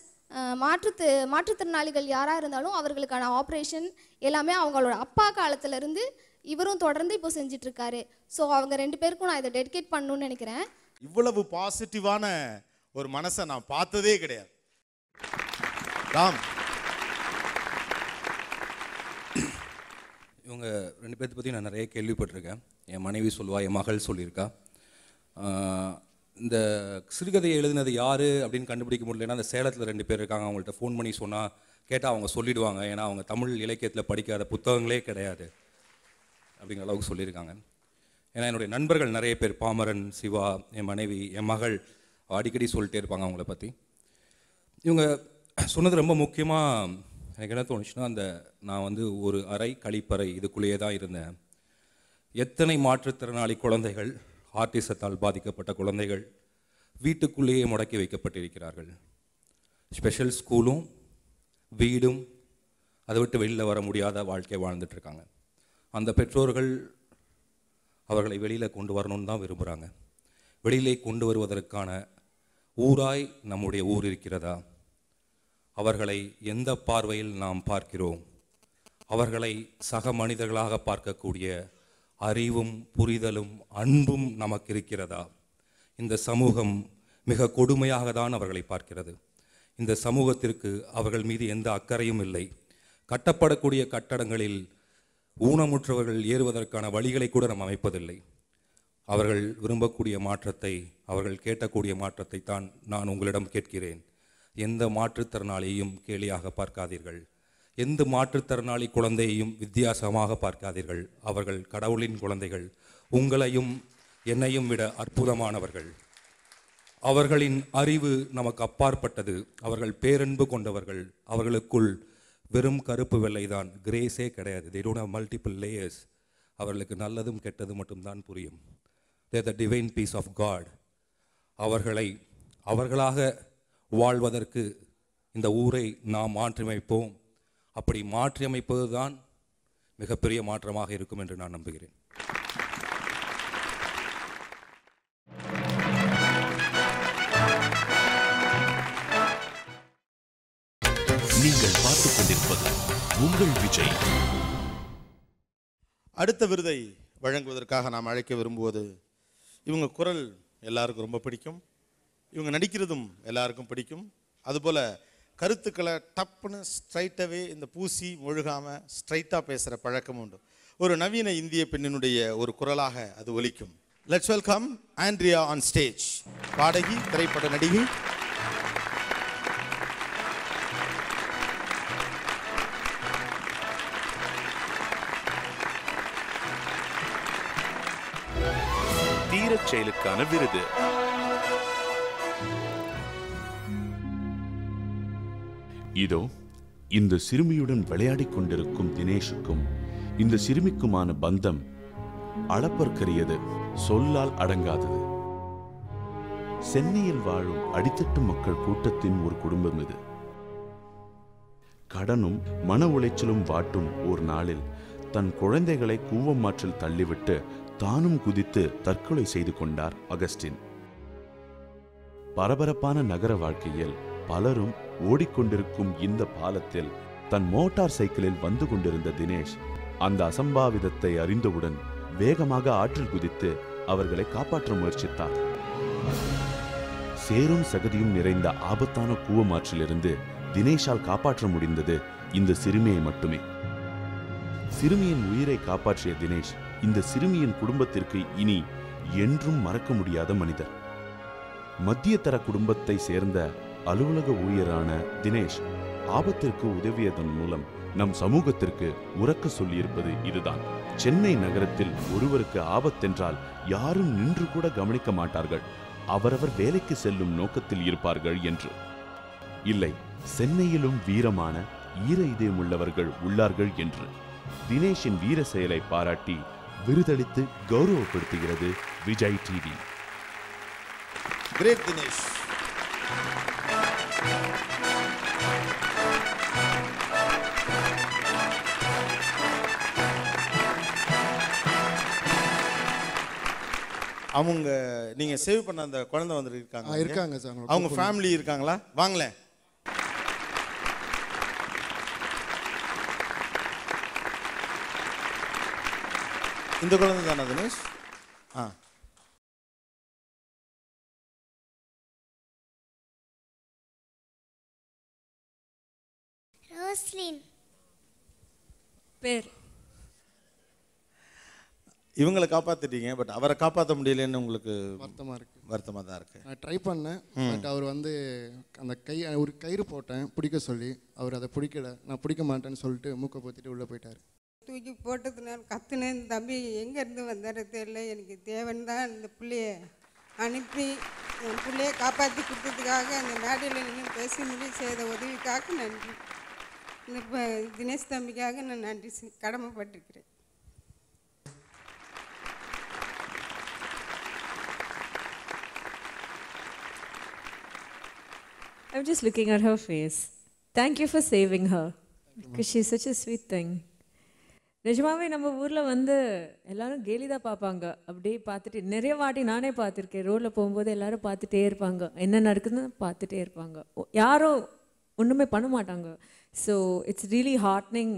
மாற்றுத்திறனாளிகள் யாராக இருந்தாலும் அவர்களுக்கான ஆப்ரேஷன் எல்லாமே அவங்களோட அப்பா காலத்திலேருந்து இவரும் தொடர்ந்து இப்போ செஞ்சிட்ருக்காரு. ஸோ அவங்க 2 பேருக்கும் நான் இதை டெடிகேட் பண்ணணும்னு நினைக்கிறேன். இவ்வளவு பாசிட்டிவான ஒரு மனசை நான் பார்த்ததே கிடையாது. ராம், இவங்க 2 பேர்த்த பற்றி நான் நிறைய கேள்விப்பட்டிருக்கேன். என் மனைவி சொல்லுவா, என் மகள் சொல்லியிருக்கா. இந்த சிறுகதையை எழுதினது யார் அப்படின்னு கண்டுபிடிக்க முடியலன்னா அந்த சேலத்தில் 2 பேர் இருக்காங்க. அவங்கள்ட்ட ஃபோன் பண்ணி சொன்னால் கேட்டால் அவங்க சொல்லிவிடுவாங்க. ஏன்னா அவங்க தமிழ் இலக்கியத்தில் படிக்காத புத்தகங்களே கிடையாது அப்படிங்கிற அளவுக்கு சொல்லியிருக்காங்க. ஏன்னா என்னுடைய நண்பர்கள் நிறைய பேர், பாமரன், சிவா, என் மனைவி, என் மகள் அடிக்கடி சொல்லிட்டே இருப்பாங்க அவங்கள பற்றி. இவங்க சொன்னது ரொம்ப முக்கியமாக எனக்கு என்ன தோணுச்சுன்னா, நான் வந்து ஒரு அறை கழிப்பறை இதுக்குள்ளேயே தான் இருந்தேன். எத்தனை மாற்றுத்திறனாளி குழந்தைகள், ஆர்டிசத்தால் பாதிக்கப்பட்ட குழந்தைகள் வீட்டுக்குள்ளேயே முடக்கி வைக்கப்பட்டிருக்கிறார்கள். ஸ்பெஷல் ஸ்கூலும் வீடும் அதை விட்டு வெளியில் வர முடியாத வாழ்க்கை வாழ்ந்துட்டுருக்காங்க. அந்த பெற்றோர்கள் அவர்களை வெளியில் கொண்டு வரணும்னு தான் விரும்புகிறாங்க. வெளியிலே கொண்டு வருவதற்கான ஊராய் நம்முடைய ஊர் இருக்கிறதா? அவர்களை எந்த பார்வையில் நாம் பார்க்கிறோம்? அவர்களை சக மனிதர்களாக பார்க்கக்கூடிய அறிவும் புரிதலும் அன்பும் நமக்கு இருக்கிறதா? இந்த சமூகம் மிக கொடுமையாக தான் அவர்களை பார்க்கிறது. இந்த சமூகத்திற்கு அவர்கள் மீது எந்த அக்கறையும் இல்லை. கட்டப்படக்கூடிய கட்டடங்களில் ஊனமுற்றவர்கள் ஏறுவதற்கான வழிகளை கூட நாம் அமைப்பதில்லை. அவர்கள் விரும்பக்கூடிய மாற்றத்தை, அவர்கள் கேட்கக்கூடிய மாற்றத்தை தான் நான் உங்களிடம் கேட்கிறேன். எந்த மாற்றுத்திறனாளியையும் கேலியாக பார்க்காதீர்கள். எந்த மாற்றுத்திறனாளி குழந்தையையும் வித்தியாசமாக பார்க்காதீர்கள். அவர்கள் கடவுளின் குழந்தைகள். உங்களையும் என்னையும் விட அற்புதமானவர்கள். அவர்களின் அறிவு நமக்கு அப்பாற்பட்டது. அவர்கள் பேரன்பு கொண்டவர்கள். அவர்களுக்குள் வெறும் கருப்பு வெள்ளை தான், கிரேஸே கிடையாது. they don't have multiple layers. அவர்களுக்கு நல்லதும் கெட்டதும் மட்டும்தான் புரியும். they are the divine peace of God. அவர்களை அவர்களாக வாழ்வதற்கு இந்த ஊரை நாம் மாற்றியமைப்போம். அப்படி மாற்றியமைப்பது தான் மிகப்பெரிய மாற்றமாக இருக்கும் என்று நான் நம்புகிறேன். நீங்கள் பார்த்துக் கொண்டிருப்பது உங்கள் விஜய். அடுத்த விருதை வழங்குவதற்காக நாம் அழைக்க விரும்புவது, இவங்க குரல் எல்லாருக்கும் ரொம்ப பிடிக்கும், இவங்க நடிக்கிறதும் எல்லாருக்கும் பிடிக்கும். அதுபோல் கருத்துக்களை டப்புன்னு ஸ்ட்ரைட்டாகவே இந்த பூசி ஒழுகாமல் ஸ்ட்ரைட்டாக பேசுகிற பழக்கம் உண்டு. ஒரு நவீன இந்திய பெண்ணினுடைய ஒரு குரலாக அது ஒலிக்கும். Let's welcome Andrea on stage. பாடகி, திரைப்பட நடிகை. தீரச் செயலுக்கான விருது. இதோ இந்த சிறுமியுடன் விளையாடிக் கொண்டிருக்கும் தினேஷுக்கும் இந்த சிறுமிக்குமான பந்தம் அளப்பற்கரியது, சொல்லால் அடங்காதது. சென்னையில் வாழும் அடித்தட்டு மக்கள் கூட்டத்தின் ஒரு குடும்பம் இது. கடனும் மன உளைச்சலும் வாட்டும் ஒரு நாளில் தன் குழந்தைகளை கூவமாற்றில் தள்ளிவிட்டு தானும் குதித்து தற்கொலை செய்து கொண்டார் அகஸ்டின். பரபரப்பான நகர வாழ்க்கையில் பலரும் ஓடிக்கொண்டிருக்கும் இந்த பாலத்தில் தன் மோட்டார் சைக்கிளில் வந்து கொண்டிருந்த தினேஷ் அந்த அசம்பாவிதத்தை அறிந்தவுடன் வேகமாக ஆற்றில் குதித்து அவர்களை காப்பாற்ற முயற்சித்தார். சேரும் சகதியும் நிறைந்த ஆபத்தான கூவமாற்றிலிருந்து தினேஷால் காப்பாற்ற முடிந்தது இந்த சிறுமியை மட்டுமே. சிறுமியின் உயிரை காப்பாற்றிய தினேஷ் இந்த சிறுமியின் குடும்பத்திற்கு இனி என்றும் மறக்க முடியாத மனிதர். மத்திய தர குடும்பத்தை சேர்ந்த அலுவலக ஊழியரான தினேஷ் ஆபத்திற்கு உதவியதன் மூலம் நம் சமூகத்திற்கு உரக்க சொல்லியிருப்பது இதுதான். சென்னை நகரத்தில் ஒருவருக்கு ஆபத்தென்றால் யாரும் நின்று கூட கவனிக்க மாட்டார்கள், அவரவர் வேலைக்கு செல்லும் நோக்கத்தில் இருப்பார்கள் என்று. இல்லை, சென்னையிலும் வீரமான ஈர இதயமுள்ளவர்கள் உள்ளார்கள் என்று தினேஷின் வீர செயலை பாராட்டி விருதளித்து கௌரவப்படுத்துகிறது விஜய் டிவி. கிரேட் தினேஷ். அவங்க நீங்க சேவ் பண்ண அந்த குழந்தை வந்து இருக்காங்க. இருக்காங்க சார். அவங்க ஃபேமிலி இருக்காங்களா? வாங்களேன். இந்த குழந்தை தானே தினேஷ்? ரோஸ்லின் பேர். இவங்களை காப்பாத்திட்டீங்க, பட் அவரை காப்பாற்ற முடியலன்னு உங்களுக்கு வருத்தமாக தான் இருக்கு. நான் ட்ரை பண்ணேன், பட் அவர் வந்து அந்த ஒரு கயிறு போட்டேன் பிடிக்க சொல்லி, அவர் அதை பிடிக்கல. நான் பிடிக்க மாட்டேன்னு சொல்லிட்டு மூக்கை பொத்திட்டு உள்ளே போயிட்டார். தூக்கி போட்டதுனால கத்துனேன். தம்பி எங்கேருந்து வந்தாரு தெரியல, எனக்கு தேவன் தான் இந்த பிள்ளைய அனுப்பி என் பிள்ளையை காப்பாற்றி கொடுத்ததுக்காக அந்த மேடையில் நின்று பேசி முடிவு செய்த உதவிக்காக நன்றி. இந்த தினேஷ் தம்பிக்காக நான் நன்றி கடமைப்பட்டிருக்கிறேன். I'm just looking at her face. Thank you for saving her because she's such a sweet thing. நிஜமாவே நம்ம ஊரில் வந்து எல்லாரும் கேலி தான் பார்ப்பாங்க. அப்படியே பார்த்துட்டு நிறைய வாட்டி நானே பார்த்துருக்கேன். ரோட்டில் போகும்போது எல்லாரும் பார்த்துட்டே இருப்பாங்க, என்ன நடக்குதுன்னு பார்த்துட்டே இருப்பாங்க, யாரும் ஒன்றுமே பண்ண மாட்டாங்க. So it's really heartening.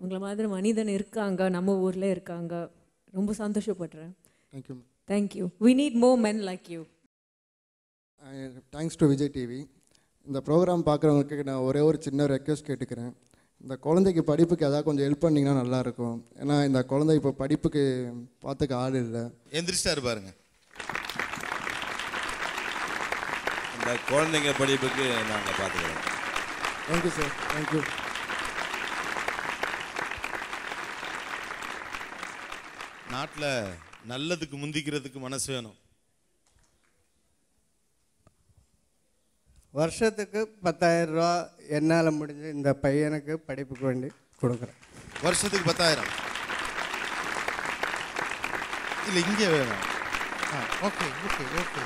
உங்களை மாதிரி மனிதன் இருக்காங்க, நம்ம ஊரில் இருக்காங்க. ரொம்ப சந்தோஷப்படுறேன். Thank you. Thank you. We need more men like you. Thanks to Vijay TV. இந்த ப்ரோக்ராம் பார்க்குறவங்களுக்கு நான் ஒரே ஒரு சின்ன ரெக்வெஸ்ட் கேட்டுக்கிறேன். இந்த குழந்தைக்கு படிப்புக்கு ஏதாவது கொஞ்சம் ஹெல்ப் பண்ணிங்கன்னா நல்லாயிருக்கும். ஏன்னா இந்த குழந்தை இப்போ படிப்புக்கு பார்த்துக்க ஆள் இல்லை. எந்திரிச்சிட்டாரு பாருங்க. இந்த குழந்தைங்க படிப்புக்கு நாங்கள் பார்த்துக்கிறோம். Thank you sir. தேங்க்யூ. நாட்டில் நல்லதுக்கு முந்திக்கிறதுக்கு மனசு வேணும். வருஷத்துக்கு 10,000 ரூபா என்னால் முடிஞ்சு இந்த பையனுக்கு படிப்புக்கு வேண்டி கொடுக்குறேன். வருஷத்துக்கு 10,000 இல்லை இங்கே வேணும். Okay okay okay.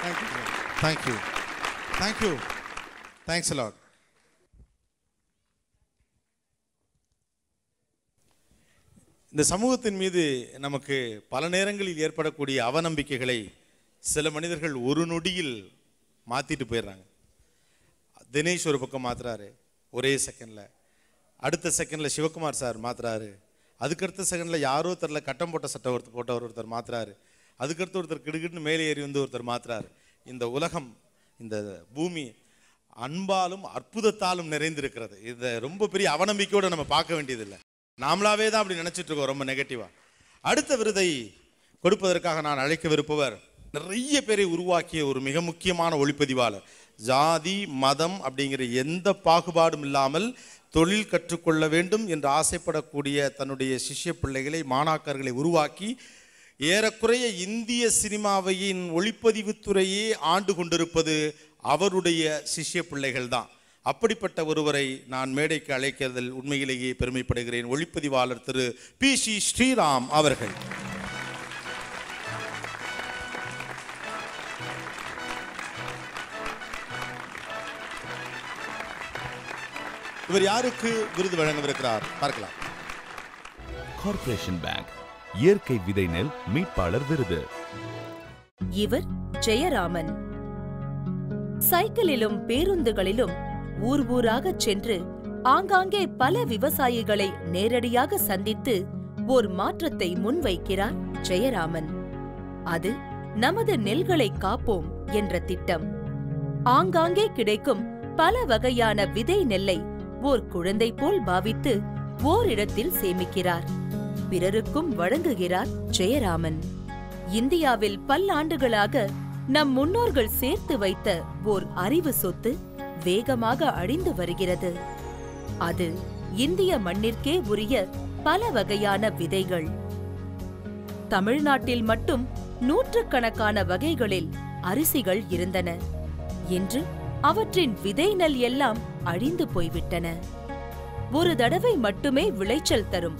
Thank you thank you thank you. Thanks a lot. இந்த சமூகத்தின் மீது நமக்கு பல நேரங்களில் ஏற்படக்கூடிய அவநம்பிக்கைகளை சில மனிதர்கள் ஒரு நொடியில் மாற்றிட்டு போயிடுறாங்க. தினேஷ் ஒரு பக்கம் மாற்றுறாரு ஒரே செகண்டில், அடுத்த செகண்டில் சிவகுமார் சார் மாற்றுறாரு, அதுக்கடுத்த செகண்டில் யாரோ தெரில கட்டம் போட்ட சட்டை போட்டவர் ஒருத்தர் மாற்றுறாரு, அதுக்கடுத்து ஒருத்தர் கிடுகிட்டு மேலே ஏறி வந்து ஒருத்தர் மாற்றுறாரு. இந்த உலகம், இந்த பூமி அன்பாலும் அற்புதத்தாலும் நிறைந்திருக்கிறது. இதை ரொம்ப பெரிய அவநம்பிக்கையோடு நம்ம பார்க்க வேண்டியதில்லை. நாமளாவே தான் அப்படி நினச்சிட்டு இருக்கோம் ரொம்ப நெகட்டிவாக. அடுத்த விருதை கொடுப்பதற்காக நான் அழைக்கவிருப்பவர் நிறைய பேரை உருவாக்கிய ஒரு மிக முக்கியமான ஒளிப்பதிவாளர். ஜாதி மதம் அப்படிங்கிற எந்த பாகுபாடும் இல்லாமல் தொழில் கற்றுக்கொள்ள வேண்டும் என்று ஆசைப்படக்கூடிய தன்னுடைய சிஷ்ய பிள்ளைகளை, மாணாக்கர்களை உருவாக்கி ஏறக்குறைய இந்திய சினிமாவையின் ஒளிப்பதிவு துறையே ஆண்டு கொண்டிருப்பது அவருடைய சிஷ்ய பிள்ளைகள் தான். அப்படிப்பட்ட ஒருவரை நான் மேடைக்கு அழைக்கிறதில் உண்மையிலேயே பெருமைப்படுகிறேன். ஒளிப்பதிவாளர் திரு பி.சி. ஸ்ரீராம் அவர்கள். இவர் யாருக்கு விருது வழங்கவிருக்கிறார் பார்க்கலாம். கார்ப்பரேஷன் பேங்க் இயற்கை விதை நெல் மீட்பாளர் விருது. இவர் ஜெயராமன். சைக்கிளிலும் பேருந்துகளிலும் ஊர் ஊராகச் சென்று ஆங்காங்கே பல விவசாயிகளை நேரடியாக சந்தித்து ஓர் மாற்றத்தை முன்வைக்கிறார் ஜெயராமன். அது நமது நெல்களை காப்போம் என்ற திட்டம். ஆங்காங்கே கிடைக்கும் பல வகையான விதை நெல்லை ஓர் குழந்தை போல் பாவித்து ஓரிடத்தில் சேமிக்கிறார், பிறருக்கும் வழங்குகிறார் ஜெயராமன். இந்தியாவில் பல்லாண்டுகளாக நம் முன்னோர்கள் சேர்த்து வைத்த ஓர் அறிவு சொத்து வேகமாக அழிந்து வருகிறது. அது இந்திய மண்ணிற்கே உரிய பல வகையான விதைகள். தமிழ்நாட்டில் மட்டும் நூற்றுக்கணக்கான வகைகளில் அரிசிகள் இருந்தன. இன்று அவற்றின் விதை நெல் எல்லாம் அழிந்து போய்விட்டன. ஒரு தடவை மட்டுமே விளைச்சல் தரும்,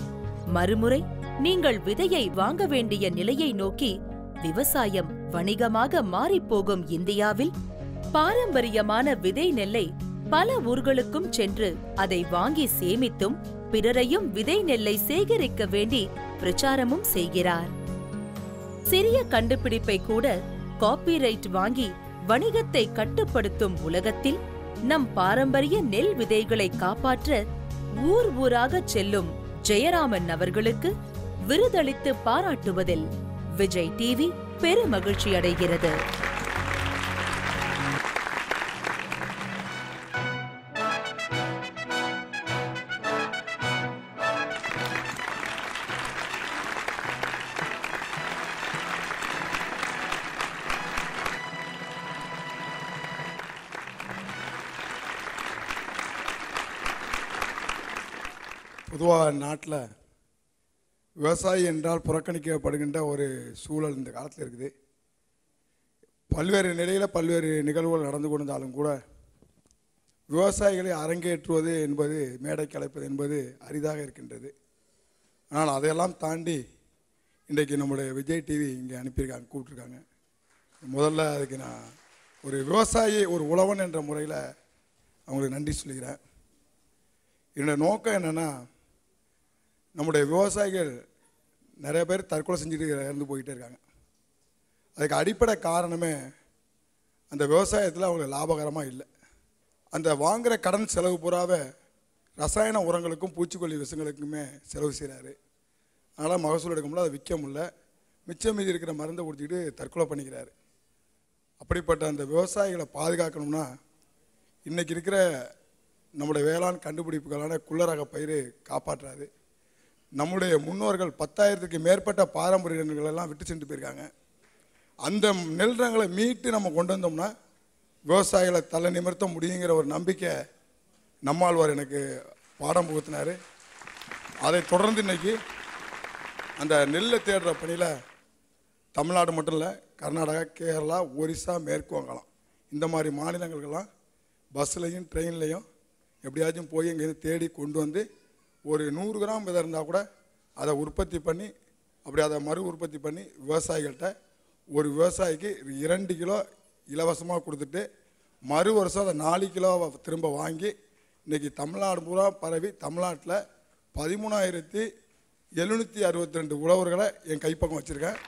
மறுமுறை நீங்கள் விதையை வாங்க வேண்டிய நிலையை நோக்கி விவசாயம் வணிகமாக மாறிப்போகும் இந்தியாவில் பாரம்பரியமான விதை நெல்லை பல ஊர்களுக்கும் சென்று அதை வாங்கி சேமித்தும் பிறரையும் விதை நெல்லை சேகரிக்க வேண்டி பிரச்சாரமும் செய்கிறார். சிறிய கண்டுபிடிப்பை கூட காப்பிரைட் வாங்கி வணிகத்தை கட்டுப்படுத்தும் உலகத்தில் நம் பாரம்பரிய நெல் விதைகளை காப்பாற்ற ஊர் ஊராகச் செல்லும் ஜெயராமன் அவர்களுக்கு விருதளித்து பாராட்டுவதில் விஜய் டிவி பெருமகிழ்ச்சி அடைகிறது. பொதுவாக நாட்டில் விவசாயி என்றால் புறக்கணிக்கப்படுகின்ற ஒரு சூழல் இந்த காலத்தில் இருக்குது. பல்வேறு நிலையில் பல்வேறு நிகழ்வுகள் நடந்து கொண்டிருந்தாலும் கூட விவசாயிகளை அரங்கேற்றுவது என்பது, மேடைக்கு அழைப்பது என்பது அரிதாக இருக்கின்றது. ஆனால் அதையெல்லாம் தாண்டி இன்றைக்கு நம்முடைய விஜய் டிவி இங்கே அனுப்பியிருக்காங்க, கூப்பிட்ருக்காங்க. முதல்ல அதுக்கு நான் ஒரு விவசாயி, ஒரு உழவன் என்ற முறையில் அவங்களுக்கு நன்றி சொல்லிக்கிறேன். என்னோட நோக்கம் என்னென்னா, நம்முடைய விவசாயிகள் நிறைய பேர் தற்கொலை செஞ்சுட்டு இறந்து போய்கிட்டே இருக்காங்க. அதுக்கு அடிப்படை காரணமே அந்த விவசாயத்தில் அவங்களுக்கு லாபகரமாக இல்லை. அந்த வாங்குகிற கடன் செலவு பூராவே ரசாயன உரங்களுக்கும் பூச்சிக்கொல்லி விஷங்களுக்குமே செலவு செய்கிறாரு. அதனால் மகசூல் எடுக்க முடியல, அதை விற்க முடியல, மிச்சம் மீதி இருக்கிற மருந்தை கொடுத்துக்கிட்டு தற்கொலை பண்ணிக்கிறாரு. அப்படிப்பட்ட அந்த விவசாயிகளை பாதுகாக்கணும்னா இன்றைக்கி இருக்கிற நம்முடைய வேளாண் கண்டுபிடிப்புகளான குள்ளரக பயிர் காப்பாற்றாது. நம்முடைய முன்னோர்கள் 10,000க்கு மேற்பட்ட பாரம்பரிய நெல்களெல்லாம் விட்டு சென்று போயிருக்காங்க. அந்த நெல் ரகங்களை மீட்டு நம்ம கொண்டு வந்தோம்னா விவசாயிகளை தலை நிமிர்த்த முடியுங்கிற ஒரு நம்பிக்கை நம்மாழ்வார் எனக்கு பாடம் புகுத்தினார். அதை தொடர்ந்து இன்றைக்கி அந்த நெல்லை தேடுற பணியில் தமிழ்நாடு மட்டும் இல்லை, கர்நாடகா, கேரளா, ஒரிசா, மேற்கு வங்காளம் இந்த மாதிரி மாநிலங்களுக்கெல்லாம் பஸ்ஸுலையும் ட்ரெயின்லையும் எப்படியாச்சும் போய் எங்கேருந்து தேடி கொண்டு வந்து ஒரு 100 கிராம் விதை இருந்தால் கூட அதை உற்பத்தி பண்ணி, அப்படி அதை மறு உற்பத்தி பண்ணி விவசாயிகள்கிட்ட ஒரு விவசாயிக்கு 2 கிலோ இலவசமாக கொடுத்துட்டு மறு வருஷம் அதை 4 கிலோவை திரும்ப வாங்கி இன்றைக்கி தமிழ்நாடு பூரா பரவி தமிழ்நாட்டில் 13,762 உழவர்களை என் கைப்பக்கம் வச்சுருக்கேன்.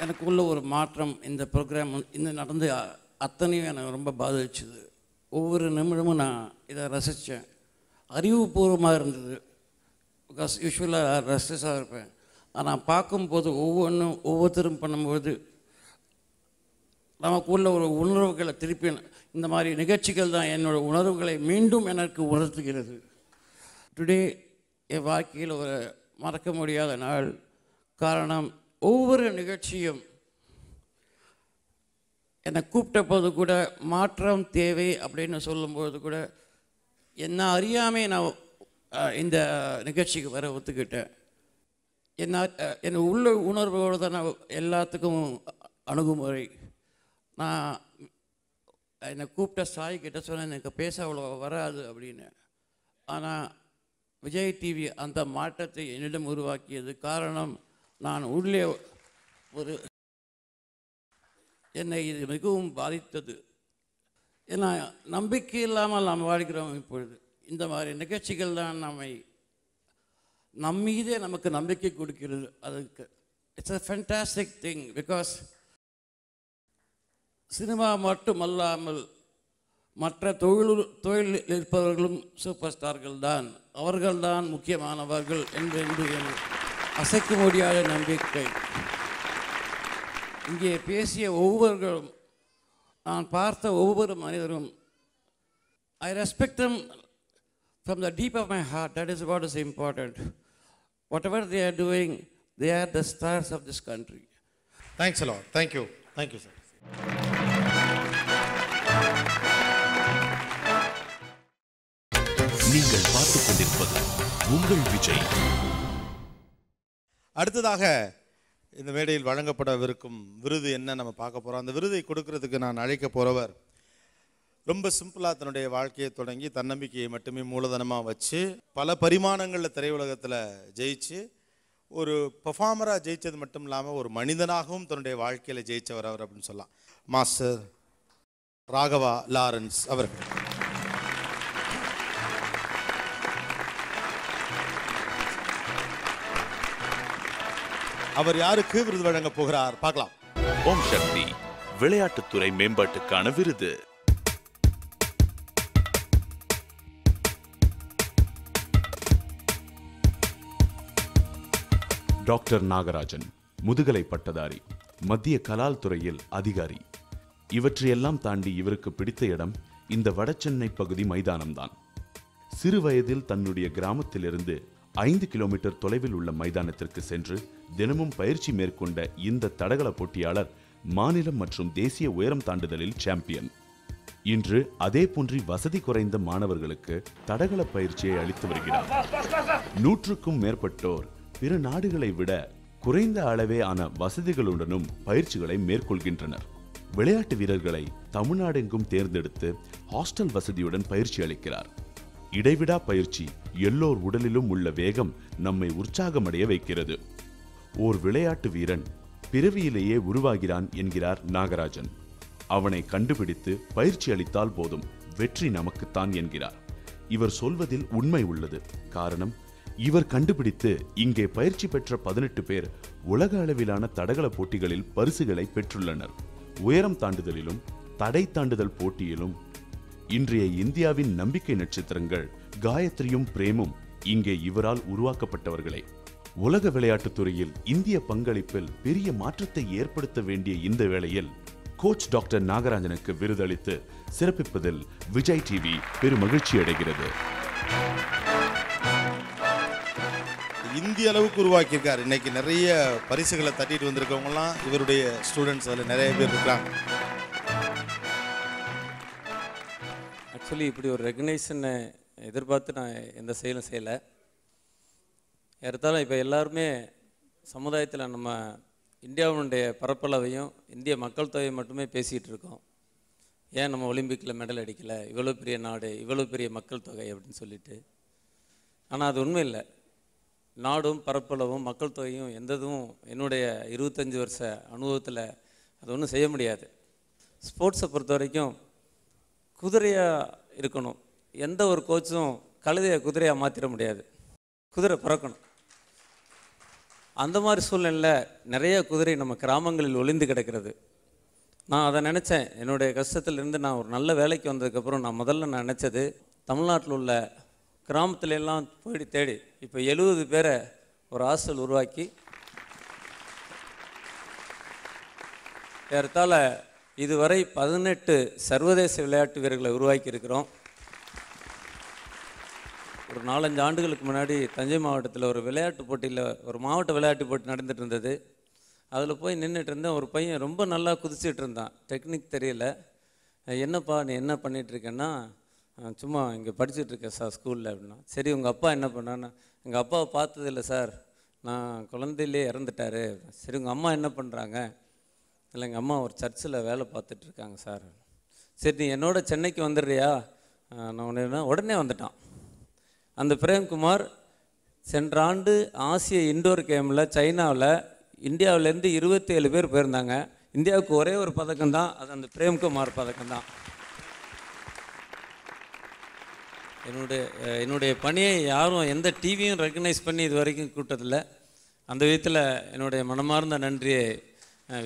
எனக்கு உள்ள ஒரு மாற்றம் இந்த ப்ரோக்ராம் இந்த நடந்து அத்தனையும் எனக்கு ரொம்ப பாதிச்சுது. ஒவ்வொரு நிமிடமும் நான் இதை ரசித்தேன். அறிவுபூர்வமாக இருந்தது. பிகாஸ் யூஸ்வலாக ரெஸ்ட்லெஸ்ஸாக இருப்பேன். ஆனால் பார்க்கும்போது ஒவ்வொருத்தரும் பண்ணும்போது நமக்குள்ள ஒரு உணர்வுகளை திருப்பி, இந்த மாதிரி நிகழ்ச்சிகள் தான் என்னோடய உணர்வுகளை மீண்டும் எனக்கு உணர்த்துகிறது. டுடே என் வாழ்க்கையில் ஒரு மறக்க முடியாத நாள். காரணம், ஒவ்வொரு நிகழ்ச்சியும் என்னை கூப்பிட்ட போது கூட மாற்றம் தேவை அப்படின்னு சொல்லும்போது கூட என்ன அறியாமே நான் இந்த நிகழ்ச்சிக்கு வர ஒத்துக்கிட்டேன். என் உள்ள உணர்வோடு தான் நான் எல்லாத்துக்கும் அணுகுமுறை. நான் என்னை கூப்பிட்ட சாய் கிட்ட சொன்னேன், எனக்கு பேச அவ்வளோ வராது அப்படின்னு. ஆனால் விஜய் டிவி அந்த மாற்றத்தை என்னிடம் உருவாக்கியது. காரணம், நான் உள்ளே ஒரு என்னை இது மிகவும் பாதித்தது. ஏன்னா நம்பிக்கை இல்லாமல் நாம் வாழ்கிறோம். இப்பொழுது இந்த மாதிரி நிகழ்ச்சிகள் தான் நம்மீதே நமக்கு நம்பிக்கை கொடுக்கிறது. அதுக்கு it's a fantastic thing. Because cinema மட்டுமல்லாமல் மற்ற தொழிலில் இருப்பவர்களும் சூப்பர் ஸ்டார்கள் தான், அவர்கள்தான் முக்கியமானவர்கள் என்று என் அசைக்க முடியாத நம்பிக்கை. இங்கே பேசிய ஒவ்வொருவரும், நான் பார்த்த ஒவ்வொரு மனிதரும், I respect them from the deep of my heart. That is what is important. Whatever they are doing, they are the stars of this country. Thanks a lot. Thank you. Thank you, sir. நீங்கள் பார்த்துக் கொண்டிருப்பது உங்கள் விஜய். அடுத்ததாக இந்த மேடையில் வழங்கப்படவிருக்கும் விருது என்ன நம்ம பார்க்க போகிறோம். அந்த விருதை கொடுக்கறதுக்கு நான் அழைக்க போகிறவர் ரொம்ப சிம்பிளாக தன்னுடைய வாழ்க்கையை தொடங்கி தன்னம்பிக்கையை மட்டுமே மூலதனமாக வச்சு பல பரிமாணங்களில் திரையுலகத்தில் ஜெயிச்சு ஒரு பெர்ஃபார்மராக ஜெயித்தது மட்டும் இல்லாமல் ஒரு மனிதனாகவும் தன்னுடைய வாழ்க்கையில் ஜெயித்தவர் அவர் அப்படின்னு சொல்லலாம். மாஸ்டர் ராகவா லாரன்ஸ் அவர்கள். அவர் யாருக்கு விருது வழங்க போகிறார் பார்க்கலாம். ஓம் சக்தி விளையாட்டுத்துறை மேம்பாட்டுக்கான விருது. டாக்டர் நாகராஜன் முதுகலை பட்டதாரி, மத்திய கலால் துறையில் அதிகாரி. இவற்றையெல்லாம் தாண்டி இவருக்கு பிடித்த இடம் இந்த வடசென்னை பகுதி மைதானம்தான். சிறு வயதில் தன்னுடைய கிராமத்திலிருந்து 5 கிலோமீட்டர் தொலைவில் உள்ள மைதானத்திற்கு சென்று தினமும் பயிற்சி மேற்கொண்ட இந்த தடகள போட்டியாளர் மாநிலம் மற்றும் தேசிய உயரம் தாண்டுதலில் சாம்பியன். இன்று அதே போன்று வசதி குறைந்த மாணவர்களுக்கு தடகள பயிற்சியை அளித்து வருகிறார். 100க்கும் மேற்பட்டோர் பிற நாடுகளை விட குறைந்த அளவே ஆன வசதிகளுடனும் பயிற்சிகளை மேற்கொள்கின்றனர். விளையாட்டு வீரர்களை தமிழ்நாடெங்கும் தேர்ந்தெடுத்து ஹாஸ்டல் வசதியுடன் பயிற்சி அளிக்கிறார். இடைவிடா பயிற்சி எல்லோர் உடலிலும் உள்ள வேகம் நம்மை உற்சாகமடைய வைக்கிறது. ஓர் விளையாட்டு வீரன் பிறவியிலேயே உருவாகிறான் என்கிறார் நாகராஜன். அவனை கண்டுபிடித்து பயிற்சி அளித்தால் போதும், வெற்றி நமக்குத்தான் என்கிறார். இவர் சொல்வதில் உண்மை உள்ளது. காரணம், இவர் கண்டுபிடித்து இங்கே பயிற்சி பெற்ற 18 பேர் உலக அளவிலான தடகள போட்டிகளில் பரிசுகளை பெற்றுள்ளனர். உயரம் தாண்டுதலிலும் தடை தாண்டுதல் போட்டியிலும் இன்றைய இந்தியாவின் நம்பிக்கை நட்சத்திரங்கள் காயத்ரியும் பிரேமும் இங்கே இவரால் உருவாக்கப்பட்டவர்களே. உலக விளையாட்டுத் துறையில் இந்திய பங்களிப்பில் பெரிய மாற்றத்தை ஏற்படுத்த வேண்டிய இந்த வேளையில் கோச் டாக்டர் நாகராஜனுக்கு விருதளித்து சிறப்பிப்பதில் விஜய் டிவி பெரும் மகிழ்ச்சி அடைகிறது. இந்திய அளவுக்கு உருவாக்கியிருக்கார். இன்னைக்கு நிறைய பரிசுகளை தட்டிட்டு வந்திருக்கவங்கலாம் இவருடைய ஸ்டூடெண்ட்ஸ் அதில் நிறைய பேர் இருக்கிறாங்க. ஆக்சுவலி இப்படி ஒரு ரெகக்னைசனை எதிர்பார்த்து நான் எந்த செயலும் செய்யலை. ஏறத்தாலும் இப்போ எல்லாருமே சமுதாயத்தில் நம்ம இந்தியாவுடைய பரப்பளவையும் இந்திய மக்கள் தொகையை மட்டுமே பேசிகிட்டு இருக்கோம். ஏன் நம்ம ஒலிம்பிக்கில் மெடல் அடிக்கலை, இவ்வளோ பெரிய நாடு, இவ்வளோ பெரிய மக்கள் தொகை அப்படின்னு சொல்லிட்டு. ஆனால் அது உண்மை இல்லை. நாடும் பரப்பளவும் மக்கள் தொகையும் எந்ததும் என்னுடைய 25 வருஷ அனுபவத்தில் அது ஒன்றும் செய்ய முடியாது. ஸ்போர்ட்ஸை பொறுத்த வரைக்கும் குதிரையாக இருக்கணும். எந்த ஒரு கோச்சும் கழுதையை குதிரையாக மாற்றிட முடியாது. குதிரை பறக்கணும். அந்த மாதிரி சூழ்நிலையில் நிறைய குதிரை நம்ம கிராமங்களில் ஒளிந்து கிடக்கிறது. நான் அதை நினச்சேன். என்னுடைய கஷ்டத்திலேருந்து நான் ஒரு நல்ல வேலைக்கு வந்ததுக்கப்புறம் நான் முதல்ல நினச்சது, தமிழ்நாட்டில் உள்ள கிராமத்துல எல்லாம் போய் தேடி இப்போ 70 பேரை ஒரு ஹாஸ்டல் உருவாக்கி ஏறத்தாழ இதுவரை 18 சர்வதேச விளையாட்டு வீரர்களை உருவாக்கி இருக்கிறோம். ஒரு 4-5 ஆண்டுகளுக்கு முன்னாடி தஞ்சை மாவட்டத்தில் ஒரு விளையாட்டு போட்டியில் ஒரு மாவட்ட விளையாட்டு போட்டி நடந்துட்டு இருந்தது. அதில் போய் நின்றுட்டு இருந்தேன். ஒரு பையன் ரொம்ப நல்லா குதிச்சுட்டு இருந்தான். டெக்னிக் தெரியல. என்னப்பா நீ என்ன பண்ணிகிட்ருக்கேன்னா, சும்மா இங்கே படிச்சுட்ருக்கேன் சார் ஸ்கூலில் அப்படின்னா. சரி உங்கள் அப்பா என்ன பண்ணான்னா, எங்கள் அப்பாவை பார்த்ததில்லை சார், நான் குழந்தையிலே இறந்துட்டார். சரி உங்கள் அம்மா என்ன பண்ணுறாங்க? இல்லை எங்கள் அம்மா ஒரு சர்ச்சில் வேலை பார்த்துட்ருக்காங்க சார். சரி நீ என்னோட சென்னைக்கு வந்துடுறியா? நான் உடனே வந்துட்டான். அந்த பிரேம்குமார் சென்ற ஆண்டு ஆசிய இண்டோர் கேமில் சைனாவில் இந்தியாவிலேருந்து 27 பேர் போயிருந்தாங்க. இந்தியாவுக்கு ஒரே ஒரு பதக்கம் தான், அது அந்த பிரேம்குமார் பதக்கம் தான். என்னுடைய பணியை யாரும் எந்த டிவியும் ரெக்கக்னைஸ் பண்ணி இது வரைக்கும் கூட்டதில்லை. அந்த விதத்தில் என்னுடைய மனமார்ந்த நன்றியை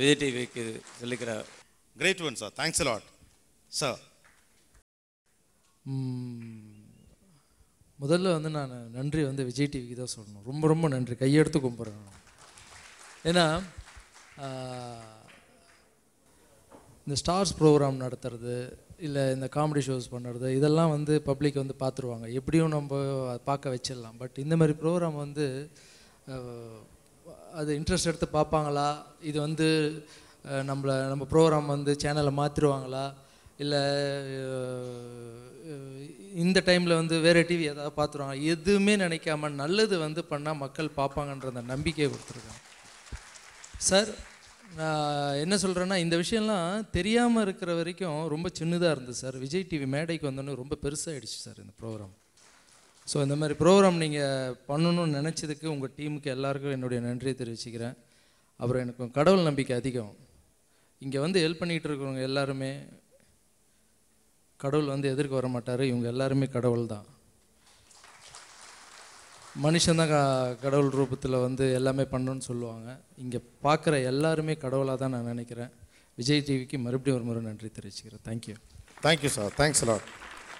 விஜய் டிவிக்கு சொல்லிக்கிறார். Great one sir. Thanks a lot sir. முதல்ல வந்து நான் நன்றி வந்து விஜய் டிவிக்கு தான் சொல்லணும். ரொம்ப ரொம்ப நன்றி, கையெடுத்து கும்பிட்றேன். ஏன்னா இந்த ஸ்டார்ஸ் ப்ரோக்ராம் நடத்துறது, இல்லை இந்த காமெடி ஷோஸ் பண்ணுறது, இதெல்லாம் வந்து பப்ளிக் வந்து பார்த்துருவாங்க. எப்படியும் நம்ம பார்க்க வச்சிடலாம். பட் இந்த மாதிரி ப்ரோக்ராம் வந்து அது இன்ட்ரெஸ்ட் எடுத்து பார்ப்பாங்களா, இது வந்து நம்ம ப்ரோக்ராம் வந்து சேனலை மாற்றிடுவாங்களா, இல்லை இந்த டைமில் வந்து வேறு டிவி ஏதாவது பார்த்துருவாங்க, எதுவுமே நினைக்காம நல்லது வந்து பண்ணால் மக்கள் பார்ப்பாங்கன்ற அந்த நம்பிக்கையை கொடுத்துருக்காங்க சார். நான் என்ன சொல்கிறேன்னா, இந்த விஷயம்லாம் தெரியாமல் இருக்கிற வரைக்கும் ரொம்ப சின்னதாக இருந்தது சார். விஜய் டிவி மேடைக்கு வந்தோன்னே ரொம்ப பெருசாகிடுச்சு சார் இந்த ப்ரோக்ராம். ஸோ இந்த மாதிரி ப்ரோக்ராம் நீங்கள் பண்ணணும்னு நினச்சதுக்கு உங்கள் டீமுக்கு எல்லாருக்கும் என்னுடைய நன்றியை தெரிவிச்சுக்கிறேன். அப்புறம் எனக்கு கடவுள் நம்பிக்கை அதிகம். இங்கே வந்து ஹெல்ப் பண்ணிகிட்டு இருக்கிறவங்க எல்லாருமே கடவுள் வந்து எதிர்க்க வர மாட்டார். இவங்க எல்லாருமே கடவுள் தான். மனுஷன்தான் கடவுள் ரூபத்தில் வந்து எல்லாமே பண்ணணும்னு சொல்லுவாங்க. இங்கே பார்க்குற எல்லாருமே கடவுளாக தான் நான் நினைக்கிறேன். விஜய் டிவிக்கு மறுபடியும் ஒரு முறை நன்றி தெரிவிச்சுக்கிறேன். Thank you. Thank you sir. Thanks lot.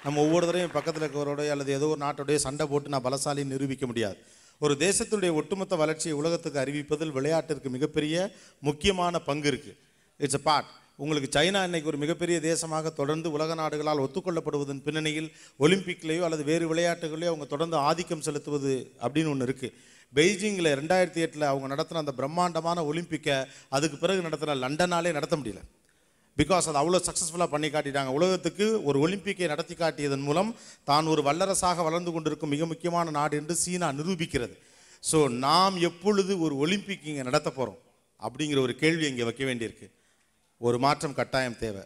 நம்ம ஒவ்வொரு தடவையும் பக்கத்தில் இருக்கிறவரோடைய அல்லது ஏதோ ஒரு நாட்டோடைய சண்டை போட்டு நான் பலசாலின்னு நிரூபிக்க முடியாது. ஒரு தேசத்துடைய ஒட்டுமொத்த வளர்ச்சியை உலகத்துக்கு அறிவிப்பதில் விளையாட்டிற்கு மிகப்பெரிய முக்கியமான பங்கு இருக்குது. It's a part. உங்களுக்கு சைனா இன்னைக்கு ஒரு மிகப்பெரிய தேசமாக தொடர்ந்து உலக நாடுகளால் ஒத்துக்கொள்ளப்படுவதன் பின்னணியில் ஒலிம்பிக்லேயோ அல்லது வேறு விளையாட்டுகளையோ அவங்க தொடர்ந்து ஆதிக்கம் செலுத்துவது அப்படின்னு ஒன்று இருக்குது. பெய்ஜிங்கில் 2008 அவங்க நடத்தின அந்த பிரம்மாண்டமான ஒலிம்பிக்கை அதுக்கு பிறகு நடத்தின லண்டனாலே நடத்த முடியல. பிகாஸ் அது அவ்வளோ சக்ஸஸ்ஃபுல்லாக பண்ணி காட்டிட்டாங்க. உலகத்துக்கு ஒரு ஒலிம்பிக்கை நடத்தி காட்டியதன் மூலம் தான் ஒரு வல்லரசாக வளர்ந்து கொண்டிருக்கும் மிக முக்கியமான நாடு என்று சீனா நிரூபிக்கிறது. ஸோ நாம் எப்பொழுது ஒரு ஒலிம்பிக் இங்கே நடத்த போகிறோம் அப்படிங்கிற ஒரு கேள்வி இங்கே வைக்க வேண்டியிருக்கு. ஒரு மாற்றம் கட்டாயம் தேவை.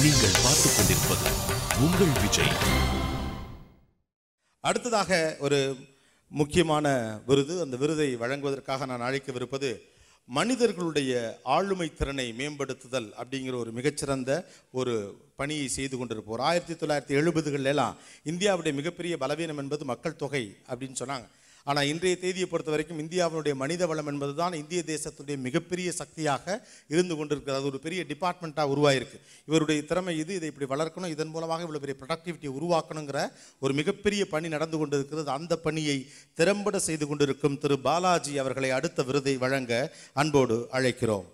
நீங்கள் பார்த்துக் கொண்டிருப்பது உங்கள் விஜய். அடுத்ததாக ஒரு முக்கியமான விருது. அந்த விருதை வழங்குவதற்காக நான் அழைக்கவிருப்பது மனிதர்களுடைய ஆளுமை திறனை மேம்படுத்துதல் அப்படிங்கிற ஒரு மிகச்சிறந்த ஒரு பணியை செய்து கொண்டிருப்போர். 1970களெல்லாம் இந்தியாவுடைய மிகப்பெரிய பலவீனம் என்பது மக்கள் தொகை அப்படின்னு சொன்னாங்க. ஆனால் இன்றைய தேதியை பொறுத்த வரைக்கும் இந்தியாவினுடைய மனித வளம் என்பது தான் இந்திய தேசத்துடைய மிகப்பெரிய சக்தியாக இருந்து கொண்டிருக்கிறது. அது ஒரு பெரிய டிபார்ட்மெண்ட்டாக உருவாயிருக்கு. இவருடைய திறமை இது, இதை இப்படி வளர்க்கணும், இதன் மூலமாக இவ்வளோ பெரிய ப்ரொடக்டிவிட்டியை உருவாக்கணுங்கிற ஒரு மிகப்பெரிய பணி நடந்து கொண்டிருக்கிறது. அந்த பணியை திறம்பட செய்து கொண்டிருக்கும் திரு பாலாஜி அவர்களை அடுத்த விருதை வழங்க அன்போடு அழைக்கிறோம்.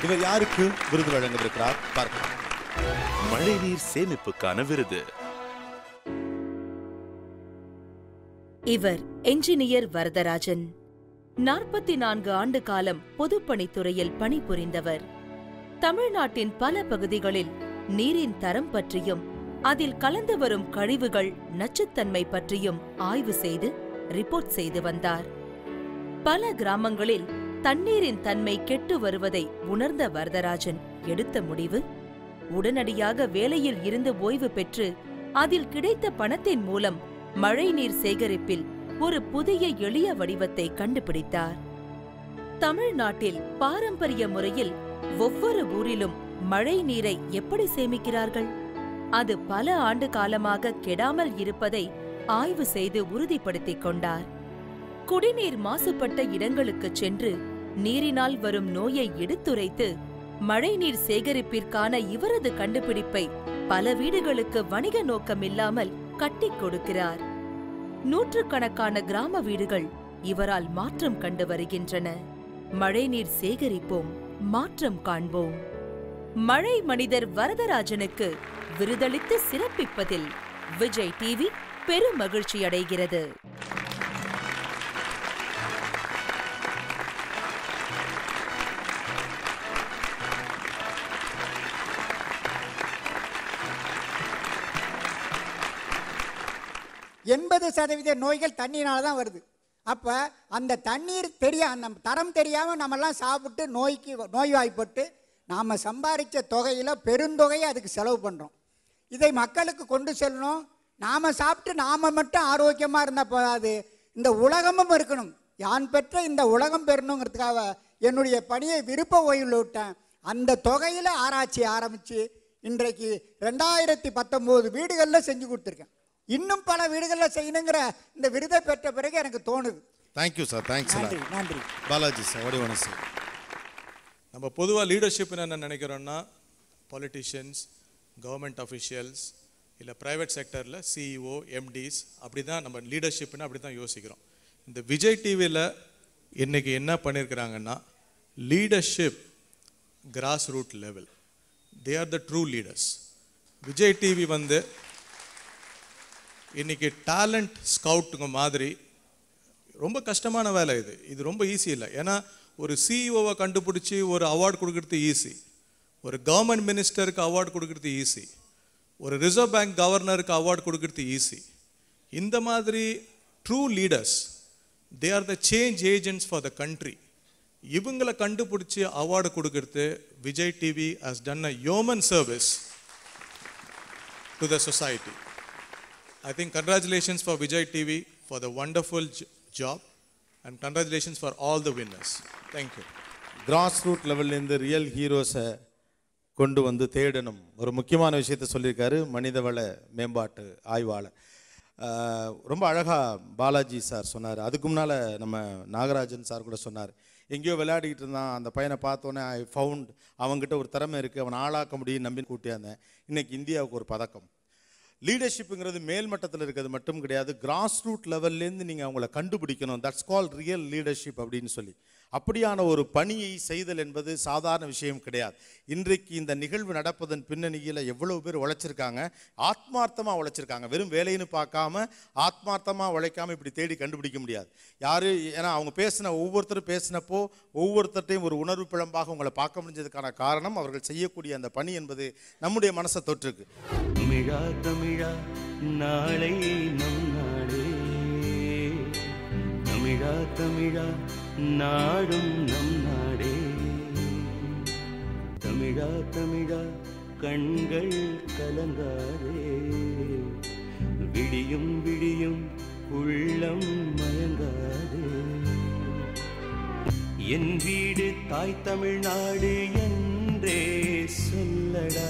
இவர் யாருக்கு விருது வழங்கவிருக்கிறார் பார்க்கலாம். மழைநீர் சேமிப்புக்கான விருது. இவர் என்ஜினியர் வரதராஜன். 44 ஆண்டு காலம் பொதுப்பணித்துறையில் பணிபுரிந்தவர். தமிழ்நாட்டின் பல பகுதிகளில் நீரின் தரம் பற்றியும் அதில் கலந்து வரும் கழிவுகள் நச்சுத்தன்மை பற்றியும் ஆய்வு செய்து ரிப்போர்ட் செய்து வந்தார். பல கிராமங்களில் தண்ணீரின் தன்மை கெட்டு வருவதை உணர்ந்த வரதராஜன் எடுத்த முடிவு, உடனடியாக வேலையில் இருந்து ஓய்வு பெற்று அதில் கிடைத்த பணத்தின் மூலம் மழைநீர் சேகரிப்பில் ஒரு புதிய எளிய வடிவத்தை கண்டுபிடித்தார். தமிழ்நாட்டில் பாரம்பரிய முறையில் ஒவ்வொரு ஊரிலும் மழை நீரை எப்படி சேமிக்கிறார்கள்? அது பல ஆண்டு காலமாக கெடாமல் இருப்பதை ஆய்வு செய்து உறுதிப்படுத்திக் கொண்டார். குடிநீர் மாசுபட்ட இடங்களுக்குச் சென்று நீரினால் வரும் நோயை எடுத்துரைத்து மழைநீர் சேகரிப்பிற்கான இவரது கண்டுபிடிப்பை பல வீடுகளுக்கு வணிக நோக்கமில்லாமல் கட்டிக் கொடுக்கிறார். நூற்றுக்கணக்கான கிராம வீடுகள் இவரால் மாற்றம் கண்டு வருகின்றன. மழைநீர் சேகரிப்போம், மாற்றம் காண்போம். மழை மனிதர் வரதராஜனுக்கு விருதளித்து சிறப்பிப்பதில் விஜய் டிவி பெரும் மகிழ்ச்சியடைகிறது. எண்பது சதவீத நோய்கள் தண்ணியினால தான் வருது. அப்போ அந்த தண்ணீர் அந்த தரம் தெரியாமல் நம்மெல்லாம் சாப்பிட்டு நோய்வாய்ப்பட்டு நாம் சம்பாதிச்ச தொகையில் பெருந்தொகையை அதுக்கு செலவு பண்ணுறோம். இதை மக்களுக்கு கொண்டு செல்லணும். நாம் சாப்பிட்டு நாம் மட்டும் ஆரோக்கியமாக இருந்தால் போதாது, இந்த உலகமும் இருக்கணும். யான் பெற்ற இந்த உலகம் பெறணுங்கிறதுக்காக என்னுடைய பணியை விருப்ப ஓய்வில் விட்டேன். அந்த தொகையில் ஆராய்ச்சி ஆரம்பித்து இன்றைக்கு 2019 வீடுகளில் செஞ்சு கொடுத்துருக்கேன். இன்னும் பல வீடுகளில் செய்யணுங்கிற இந்த விருதை பெற்ற பிறகு எனக்கு தோணுது. Thank you sir. தேங்க்ஸ். நன்றி நன்றி. Balaji sir, Vadivan sir. நம்ம பொதுவாக லீடர்ஷிப்னு என்ன நினைக்கிறோன்னா, பொலிட்டிஷியன்ஸ், கவர்மெண்ட் அஃபிஷியல்ஸ், இல்லை ப்ரைவேட் செக்டரில் சிஇஓ, எம்டிஸ், அப்படி தான் நம்ம லீடர்ஷிப்னு அப்படி தான் யோசிக்கிறோம். இந்த விஜய் டிவியில் இன்றைக்கி என்ன பண்ணியிருக்கிறாங்கன்னா, leadership grass root level, they are the true leaders. Vijay TV வந்து இன்றைக்கி டேலண்ட் ஸ்கவுட்டுங்க மாதிரி ரொம்ப கஷ்டமான வேலை. இது ரொம்ப ஈஸி இல்லை. ஏன்னா ஒரு சிஇஓவை கண்டுபிடிச்சி ஒரு அவார்டு கொடுக்கறது ஈஸி, ஒரு கவர்மெண்ட் மினிஸ்டருக்கு அவார்டு கொடுக்கறது ஈஸி, ஒரு ரிசர்வ் பேங்க் கவர்னருக்கு அவார்டு கொடுக்கறது ஈஸி. இந்த மாதிரி true leaders, they are the change agents for the country. இவங்களை கண்டுபிடிச்சி அவார்டு கொடுக்கறது Vijay TV has done a human service to the society. I think congratulations for Vijay TV for the wonderful job and congratulations for all the winners. Thank you. Grass root லெவல்லேருந்து real ஹீரோஸை கொண்டு வந்து தேடணும். ஒரு முக்கியமான விஷயத்தை சொல்லியிருக்காரு மனிதவள மேம்பாட்டு ஆய்வாளர். ரொம்ப அழகாக பாலாஜி சார் சொன்னார். அதுக்கு முன்னால் நம்ம நாகராஜன் சார் கூட சொன்னார். எங்கேயோ விளையாடிக்கிட்டு இருந்தான், அந்த பையனை பார்த்தோன்னே ஐ ஃபவுண்ட் அவங்ககிட்ட ஒரு திறமை இருக்குது, அவனை ஆளாக்க முடியும் நம்பி கூட்டியாந்தேன். இன்றைக்கி இந்தியாவுக்கு ஒரு பதக்கம். லீடர்ஷிப்புங்கிறது மேல்மட்டத்தில் இருக்கிறது மட்டும் கிடையாது, கிராஸ் ரூட் லெவல்லேருந்து நீங்கள் அவங்கள கண்டுபிடிக்கணும். தட்ஸ் கால் ரியல் லீடர்ஷிப் அப்படின்னு சொல்லி. அப்படியான ஒரு பணியை செய்தல் என்பது சாதாரண விஷயம் கிடையாது. இன்றைக்கு இந்த நிகழ்வு நடப்பதன் பின்னணியில் எவ்வளவு பேர் உழைச்சிருக்காங்க, ஆத்மார்த்தமாக உழைச்சிருக்காங்க. வெறும் வேலைன்னு பார்க்காம ஆத்மார்த்தமாக உழைக்காமல் இப்படி தேடி கண்டுபிடிக்க முடியாது யார். ஏன்னா அவங்க ஒவ்வொருத்தரும் பேசினப்போ ஒவ்வொருத்தர்ட்டையும் ஒரு உணர்வு பிழம்பாக உங்களை பார்க்க முடிஞ்சதுக்கான காரணம் அவர்கள் செய்யக்கூடிய அந்த பணி என்பது நம்முடைய மனசை தொற்றுக்கு. தமிழா தமிழா நாளை நம் நாடே, தமிழா தமிழா நாடும் நம் நாடே, தமிழா தமிழா கண்கள் கலங்காதே, விடியும் விடியும் உள்ளம் மயங்காதே, என் வீடு தாய் தமிழ்நாடு என்றே சொல்லடா,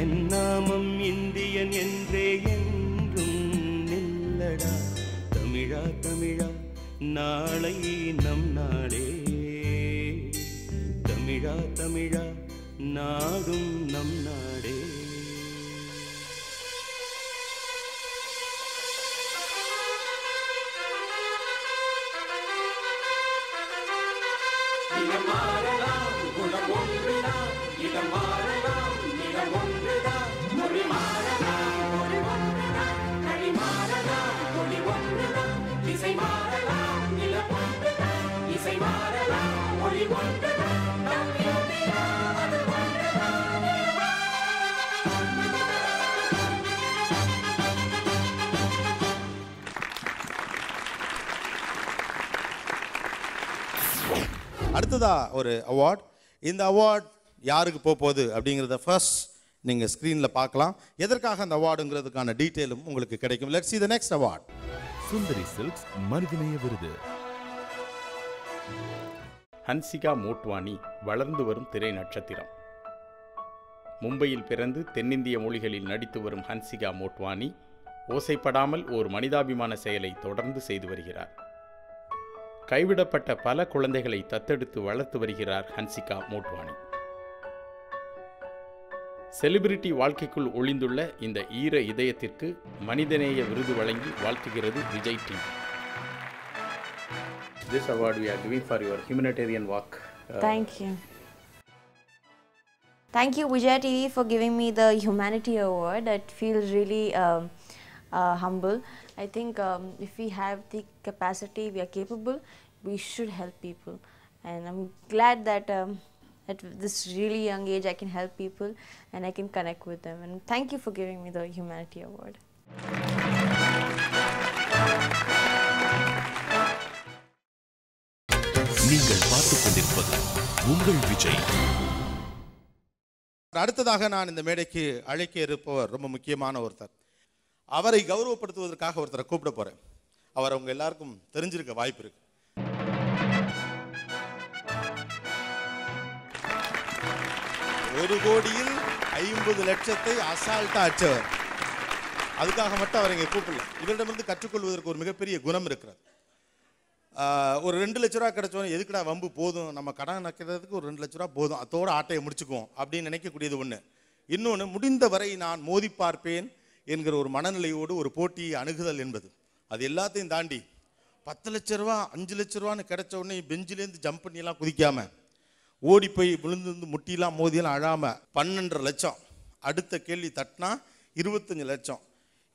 என் நாமம் இந்தியன் என்றே என்றும் நில்லடா, தமிழா தமிழா நாளை நம் நாடே, தமிழா தமிழா நாடும் நம் நாடே. இடம் மாறலாம், குணம் ஒன்றுதான், இடம் மாறலாம், நிலம் ஒன்றுதான், மொழி மாறலாம், மொழி ஒன்றுதான், கழி மாறலாம், மொழி ஒன்றுதான், திசை மாறலாம், நிலம் ஒன்றுதான். அடுத்ததா ஒரு அவார்ட். இந்த அவார்ட் யாருக்கு போகுது அப்படிங்கிறத ஃபர்ஸ்ட் நீங்கள் ஸ்க்ரீனில் பார்க்கலாம். எதற்காக அந்த அவார்டுங்கிறதுக்கான டீட்டெயிலும் உங்களுக்கு கிடைக்கும். Let's see the next award. Sundari silks மனிதநேய விருது. ஹன்சிகா மோட்வானி வளர்ந்து வரும் திரை நட்சத்திரம். மும்பையில் பிறந்து தென்னிந்திய மொழிகளில் நடித்து வரும் ஹன்சிகா மோட்வானி ஓசைப்படாமல் ஓர் மனிதாபிமான செயலை தொடர்ந்து செய்து வருகிறார். கைவிடப்பட்ட பல குழந்தைகளை தத்தெடுத்து வளர்த்து வருகிறார் ஹன்சிகா மோட்வானி. செலிபிரிட்டி வாழ்க்கைக்குள் ஒளிந்துள்ள இந்த ஈர இதயத்திற்கு மனிதநேய விருது வழங்கி வாழ்த்துகிறது Vijay TV. This award we are giving for your humanitarian work. Thank you. Thank you, Vijay TV, for giving me the Humanity Award. It feels really humble. I think if we have the capacity, we are capable, we should help people. And I'm glad that at this really young age I can help people and I can connect with them. And thank you for giving me the Humanity Award. நீங்கள் பார்த்துக் கொண்டிருப்பது உங்கள் விஜய். அடுத்ததாக நான் இந்த மேடைக்கு அழைக்க இருப்பவர் ரொம்ப முக்கியமான ஒருத்தர். அவரை கௌரவப்படுத்துவதற்காக ஒருத்தரை கூப்பிட போறேன். அவர் அவங்க எல்லாருக்கும் தெரிஞ்சிருக்க வாய்ப்பு இருக்கு. ₹1,50,00,000 அசால்ட்டா அச்சவர். அதுக்காக மட்டும் அவர் இங்கே கூப்பிடல. இவரிடமிருந்து கற்றுக்கொள்வதற்கு ஒரு மிகப்பெரிய குணம் இருக்கிறது. ஒரு ₹2,00,000 கிடைச்சோம், எதுக்குடா வம்பு, போதும் நம்ம கடன் நக்கிறதுக்கு ஒரு ₹2,00,000 போதும், அதோட ஆட்டையை முடிச்சுக்குவோம் அப்படின்னு நினைக்கக்கூடியது ஒன்று. இன்னொன்று, முடிந்தவரை நான் மோதி பார்ப்பேன் என்கிற ஒரு மனநிலையோடு ஒரு போட்டியை அணுகுதல் என்பது. அது எல்லாத்தையும் தாண்டி ₹10,00,000 ₹5,00,000 கிடைச்ச உடனே பெஞ்சிலேருந்து ஜம்ப் பண்ணியெல்லாம் குதிக்காம, ஓடி போய் விழுந்து முட்டியெல்லாம் மோதியெல்லாம் அழாமல் 12,00,000. அடுத்த கேள்வி தட்டினா 25,00,000.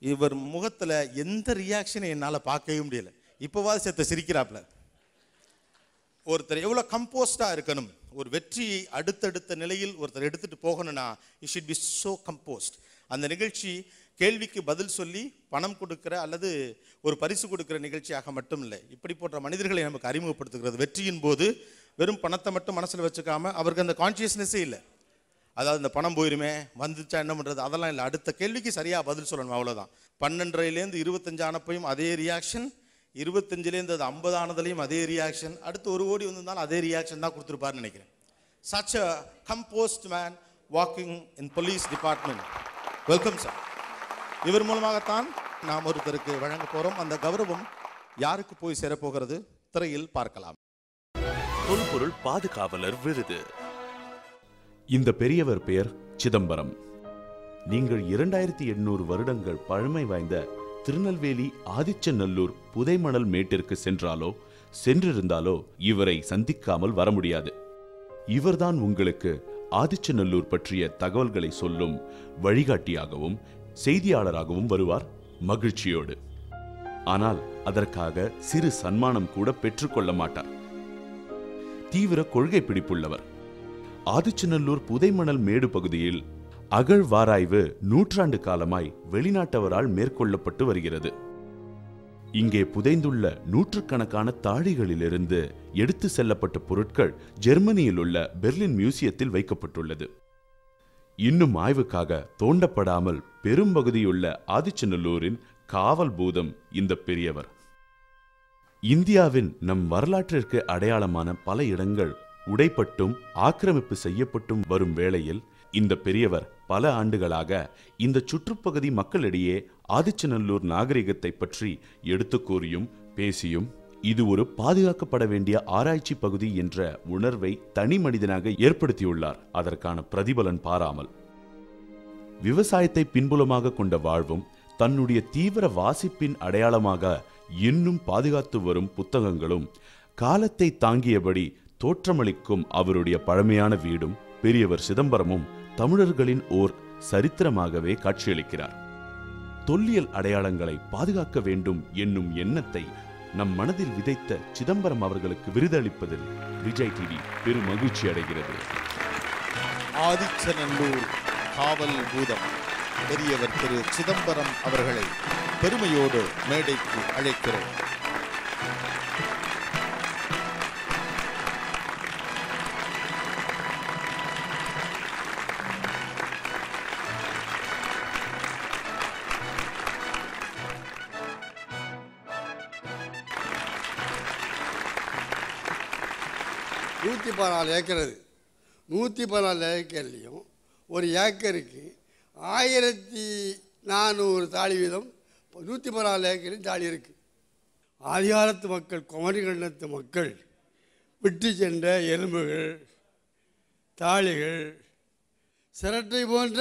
இவர் முகத்தில் எந்த ரியாக்ஷனை என்னால் பார்க்கவே முடியலை. இப்போவாது சேர்த்த சிரிக்கிறாப்புல. ஒருத்தர் எவ்வளோ கம்போஸ்டாக இருக்கணும். ஒரு வெற்றியை அடுத்தடுத்த நிலையில் ஒருத்தர் எடுத்துகிட்டு போகணும்னா it should be so composed. அந்த நிகழ்ச்சி கேள்விக்கு பதில் சொல்லி பணம் கொடுக்குற அல்லது ஒரு பரிசு கொடுக்குற நிகழ்ச்சியாக மட்டும் இல்லை. இப்படி போன்ற மனிதர்களை நமக்கு அறிமுகப்படுத்துகிறது. வெற்றியின் போது வெறும் பணத்தை மட்டும் மனசில் வச்சுக்காம அவருக்கு அந்த கான்ஷியஸ்னஸ்ஸே இல்லை. அதாவது இந்த பணம் போயிருமே, வந்துச்சா என்ன பண்ணுறது, அதெல்லாம் இல்லை. அடுத்த கேள்விக்கு சரியாக பதில் சொல்லணும், அவ்வளோதான். 12,500 25 ஆனப்பையும் அதே ரியாக்ஷன், 25லேருந்து அது 50 ஆனதுலையும் அதே ரியாக்ஷன், அடுத்து ஒரு ஓடி வந்திருந்தாலும் அதே ரியாக்ஷன் தான் கொடுத்துருப்பாருன்னு நினைக்கிறேன். Such a composed man walking in police department. Welcome sir. இவர் மூலமாகத்தான் நாம் ஒருத்தருக்கு வழங்க போகிறோம். அந்த கௌரவம் யாருக்கு போய் சேரப்போகிறது திரையில் பார்க்கலாம். தொல்பொருள் பாதுகாவலர் விருது. இந்த பெரியவர் பெயர் சிதம்பரம். நீங்கள் 2800 வருடங்கள் பழமை வாய்ந்த திருநெல்வேலி ஆதிச்சநல்லூர் புதைமணல் மேட்டிற்கு சென்றாலோ சென்றிருந்தாலோ இவரை சந்திக்காமல் வர முடியாது. இவர்தான் உங்களுக்கு ஆதிச்சநல்லூர் பற்றிய தகவல்களை சொல்லும் வழிகாட்டியாகவும் செய்தியாளராகவும் வருவார், மகிழ்ச்சியோடு. ஆனால் அதற்காக சிறு சன்மானம் கூட பெற்றுக்கொள்ள மாட்டார். தீவிர கொள்கை பிடிப்புள்ளவர். ஆதிச்சநல்லூர் புதைமணல் மேடு பகுதியில் அகழ்வாராய்வு நூற்றாண்டு காலமாய் வெளிநாட்டவரால் மேற்கொள்ளப்பட்டு வருகிறது. இங்கே புதைந்துள்ள நூற்றுக்கணக்கான தாழிகளிலிருந்து எடுத்து செல்லப்பட்ட பொருட்கள் ஜெர்மனியில் உள்ள பெர்லின் மியூசியத்தில் வைக்கப்பட்டுள்ளது. இன்னும் ஆய்வுக்காக தோண்டப்படாமல் பெரும்பகுதியுள்ள ஆதிச்சநல்லூரின் காவல் பூதம் இந்த பெரியவர். இந்தியாவின் நம் வரலாற்றிற்கு அடையாளமான பல இடங்கள் உடைப்பட்டும் ஆக்கிரமிப்பு செய்யப்பட்டும் வரும் வேளையில் இந்த பெரியவர் பல ஆண்டுகளாக இந்த சுற்றுப்பகுதி மக்களிடையே ஆதிச்சநல்லூர் நாகரிகத்தை பற்றி எடுத்து கூறியும் பேசியும் இது ஒரு பாதுகாக்கப்பட வேண்டிய ஆராய்ச்சி பகுதி என்ற உணர்வை தனி மனிதனாக ஏற்படுத்தியுள்ளார். அதற்கான பிரதிபலன் பாராமல் விவசாயத்தை பின்புலமாக கொண்ட வாழ்வும் தன்னுடைய தீவிர வாசிப்பின் அடையாளமாக இன்னும் பாதுகாத்து வரும் புத்தகங்களும் காலத்தை தாங்கியபடி தோற்றமளிக்கும் அவருடைய பழமையான வீடும் பெரியவர் சிதம்பரமும் தமிழர்களின் ஓர் சரித்திரமாகவே காட்சியளிக்கிறார். தொல்லியல் அடையாளங்களை பாதுகாக்க வேண்டும் என்னும் எண்ணத்தை நம் மனதில் விதைத்த சிதம்பரம் அவர்களுக்கு விருதளிப்பதில் விஜய் டிவி பெரும் மகிழ்ச்சி அடைகிறது. ஆதிச்சநல்லூர் காவல் பூதம் பெரியவர் திரு சிதம்பரம் அவர்களை பெருமையோடு மேடைக்கு அழைக்கிறோம். 114 ஏக்கர் அது. 114 ஏக்கர்லேயும் ஒரு ஏக்கருக்கு 1400 தாலி வீதம் 114 ஏக்கரில் தாலி இருக்குது. ஆதிகாலத்து மக்கள், குமரி கண்டத்து மக்கள் விட்டு சென்ற எலும்புகள், தாலிகள், சிரட்டை போன்ற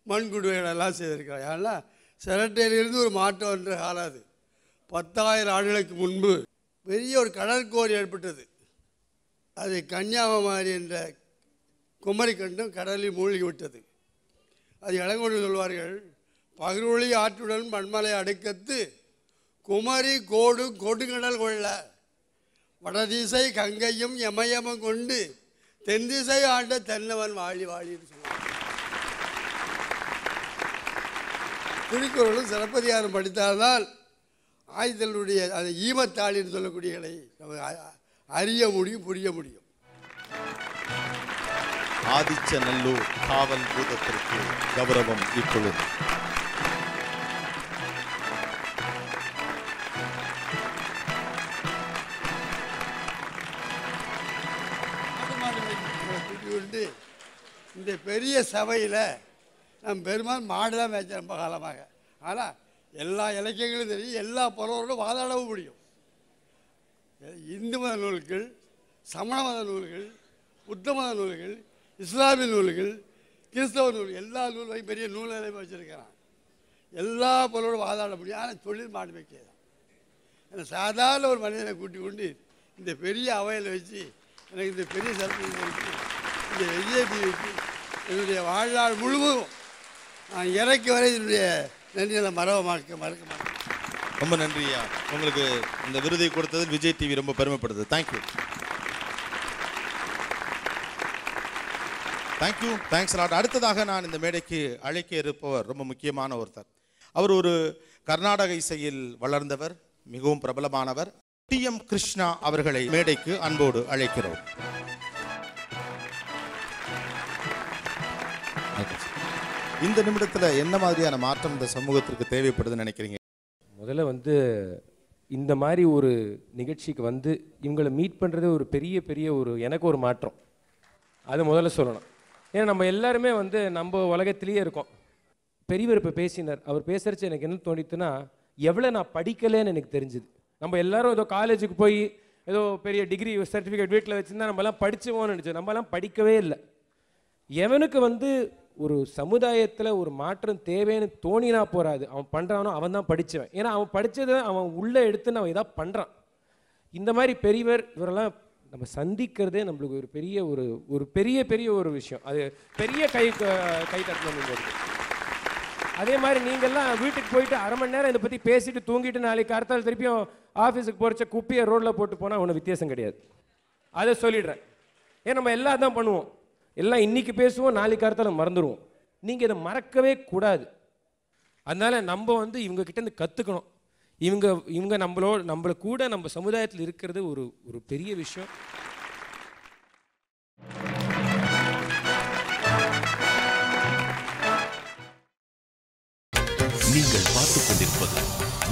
மண்குடுவைகள் எல்லாம் செய்திருக்கிறார். ஏன்னா சிரட்டையிலிருந்து ஒரு மாற்றம் என்ற காலம் அது. 10,000 ஆண்டுகளுக்கு முன்பு பெரிய ஒரு கடற்கோரி ஏற்பட்டது. அது கன்னியாகுமரி என்ற குமரி கண்டம் கடலில் மூழ்கி விட்டது. அது இளங்கொண்டு சொல்வார்கள், பகிர்வொளி ஆற்றுடன் மண்மலை அடுக்கத்து குமரி கோடு கொடுங்கடல் கொள்ள வடதிசை கங்கையும் எமயமும் கொண்டு தென்திசை ஆண்ட தென்னவன் வாழி வாழின்னு சொல்லுவாங்க. திருக்குறளும் சிலப்பதிகாரம் படித்தால்தான் ஆயுதலுடைய அந்த ஈமத்தாளின்னு சொல்லக்கூடியகளை அறிய முடியும், புரிய முடியும். ஆதிச்சநல்லூர் காவல் பூதத்திற்கு கௌரவம் இப்பொழுது. இந்த பெரிய சபையில் நம் பெருமாள் மாடு தான் மேய்ச்ச ரொம்ப காலமாக. ஆனால் எல்லா இலக்கியங்களும் தெரியும், எல்லா புறவர்களும் வாதாடவும் முடியும். இந்து மத நூல்கள், சமண மத நூல்கள், புத்த மத நூல்கள், இஸ்லாமிய நூல்கள், கிறிஸ்தவ நூல்கள், எல்லா நூல்களையும் பெரிய நூல்களையும் வச்சுருக்கிறான். எல்லா பொருளோடு வாதாட முடியும். ஆனால் தொழில் மாடு மேய்க்க தான். ஏன்னா சாதாரண ஒரு மனிதனை கூட்டி கொண்டு இந்த பெரிய அவையில் வச்சு எனக்கு இந்த பெரிய சிறப்பு வச்சு இந்த விஜய் டிவிக்கு என்னுடைய வாழ்நாள் முழுவதும் நான் இறக்கி வரை என்னுடைய நன்றிகளை மறக்க மாட்டேன். ரொம்ப நன்றியா. உங்களுக்கு இந்த விருதை கொடுத்தது விஜய் டிவி ரொம்ப பெருமைப்படுது. தேங்க்யூ. Thank you, thanks lot. அடுத்ததாக நான் இந்த மேடைக்கு அழைக்க இருப்பவர் ரொம்ப முக்கியமான ஒருத்தர். அவர் ஒரு கர்நாடக இசையில் வளர்ந்தவர், மிகவும் பிரபலமானவர். டி.எம். கிருஷ்ணா அவர்களை மேடைக்கு அன்போடு அழைக்கிறோம். இந்த நிமிடத்தில் என்ன மாதிரியான மாற்றம் இந்த சமூகத்திற்கு தேவைப்படுதுன்னு நினைக்கிறீங்க? முதல்ல வந்து இந்த மாதிரி ஒரு நிகழ்ச்சிக்கு வந்து இவங்களை மீட் பண்ணுறது ஒரு பெரிய ஒரு எனக்கு ஒரு மாற்றம். அது முதல்ல சொல்லணும். ஏன்னா நம்ம எல்லாருமே வந்து நம்ம உலகத்திலேயே இருக்கோம். பெரியவர் இப்போ பேசினார். அவர் பேசுகிறச்சு எனக்கு என்ன தோணித்துன்னா, எவ்வளோ நான் படிக்கலைன்னு எனக்கு தெரிஞ்சுது. நம்ம எல்லாரும் ஏதோ காலேஜுக்கு போய் ஏதோ பெரிய டிகிரி சர்டிஃபிகேட் வீட்டில் வச்சுருந்தா நம்மலாம் படிச்சுவோன்னு நினச்சோம். நம்மலாம் படிக்கவே இல்லை. எவனுக்கு வந்து ஒரு சமுதாயத்தில் ஒரு மாற்றம் தேவைன்னு தோணினா போகாது. அவன் பண்ணுறானோ அவன் தான் படித்தவன். ஏன்னா அவன் படித்ததை அவன் உள்ளே எடுத்துன்னு அவன் இதாக பண்ணுறான். இந்த மாதிரி பெரியவர் இவரெல்லாம் நம்ம சந்திக்கிறதே நம்மளுக்கு ஒரு பெரிய ஒரு விஷயம். அது பெரிய கை தட்டணும். இருக்குது அதே மாதிரி நீங்கள்லாம் வீட்டுக்கு போயிட்டு அரை மணி நேரம் இதை பற்றி பேசிட்டு தூங்கிட்டு நாளைக்கு அடுத்தால் திருப்பியும் ஆஃபீஸுக்கு போகிறச்ச குப்பியை ரோட்டில் போட்டு போனால் ஒன்றும் வித்தியாசம் கிடையாது. அதை சொல்லிடுறேன். ஏன் நம்ம எல்லாம் தான் பண்ணுவோம். எல்லாம் இன்றைக்கி பேசுவோம், நாளைக்கு அடுத்தாலும் மறந்துடுவோம். நீங்கள் இதை மறக்கவே கூடாது. அதனால் நம்ம வந்து இவங்ககிட்டேருந்து கற்றுக்கணும். இவங்க நம்மளை கூட நம்ம சமுதாயத்தில் இருக்கிறது ஒரு பெரிய விஷயம். நீங்கள் பார்த்துக் கொண்டிருப்பது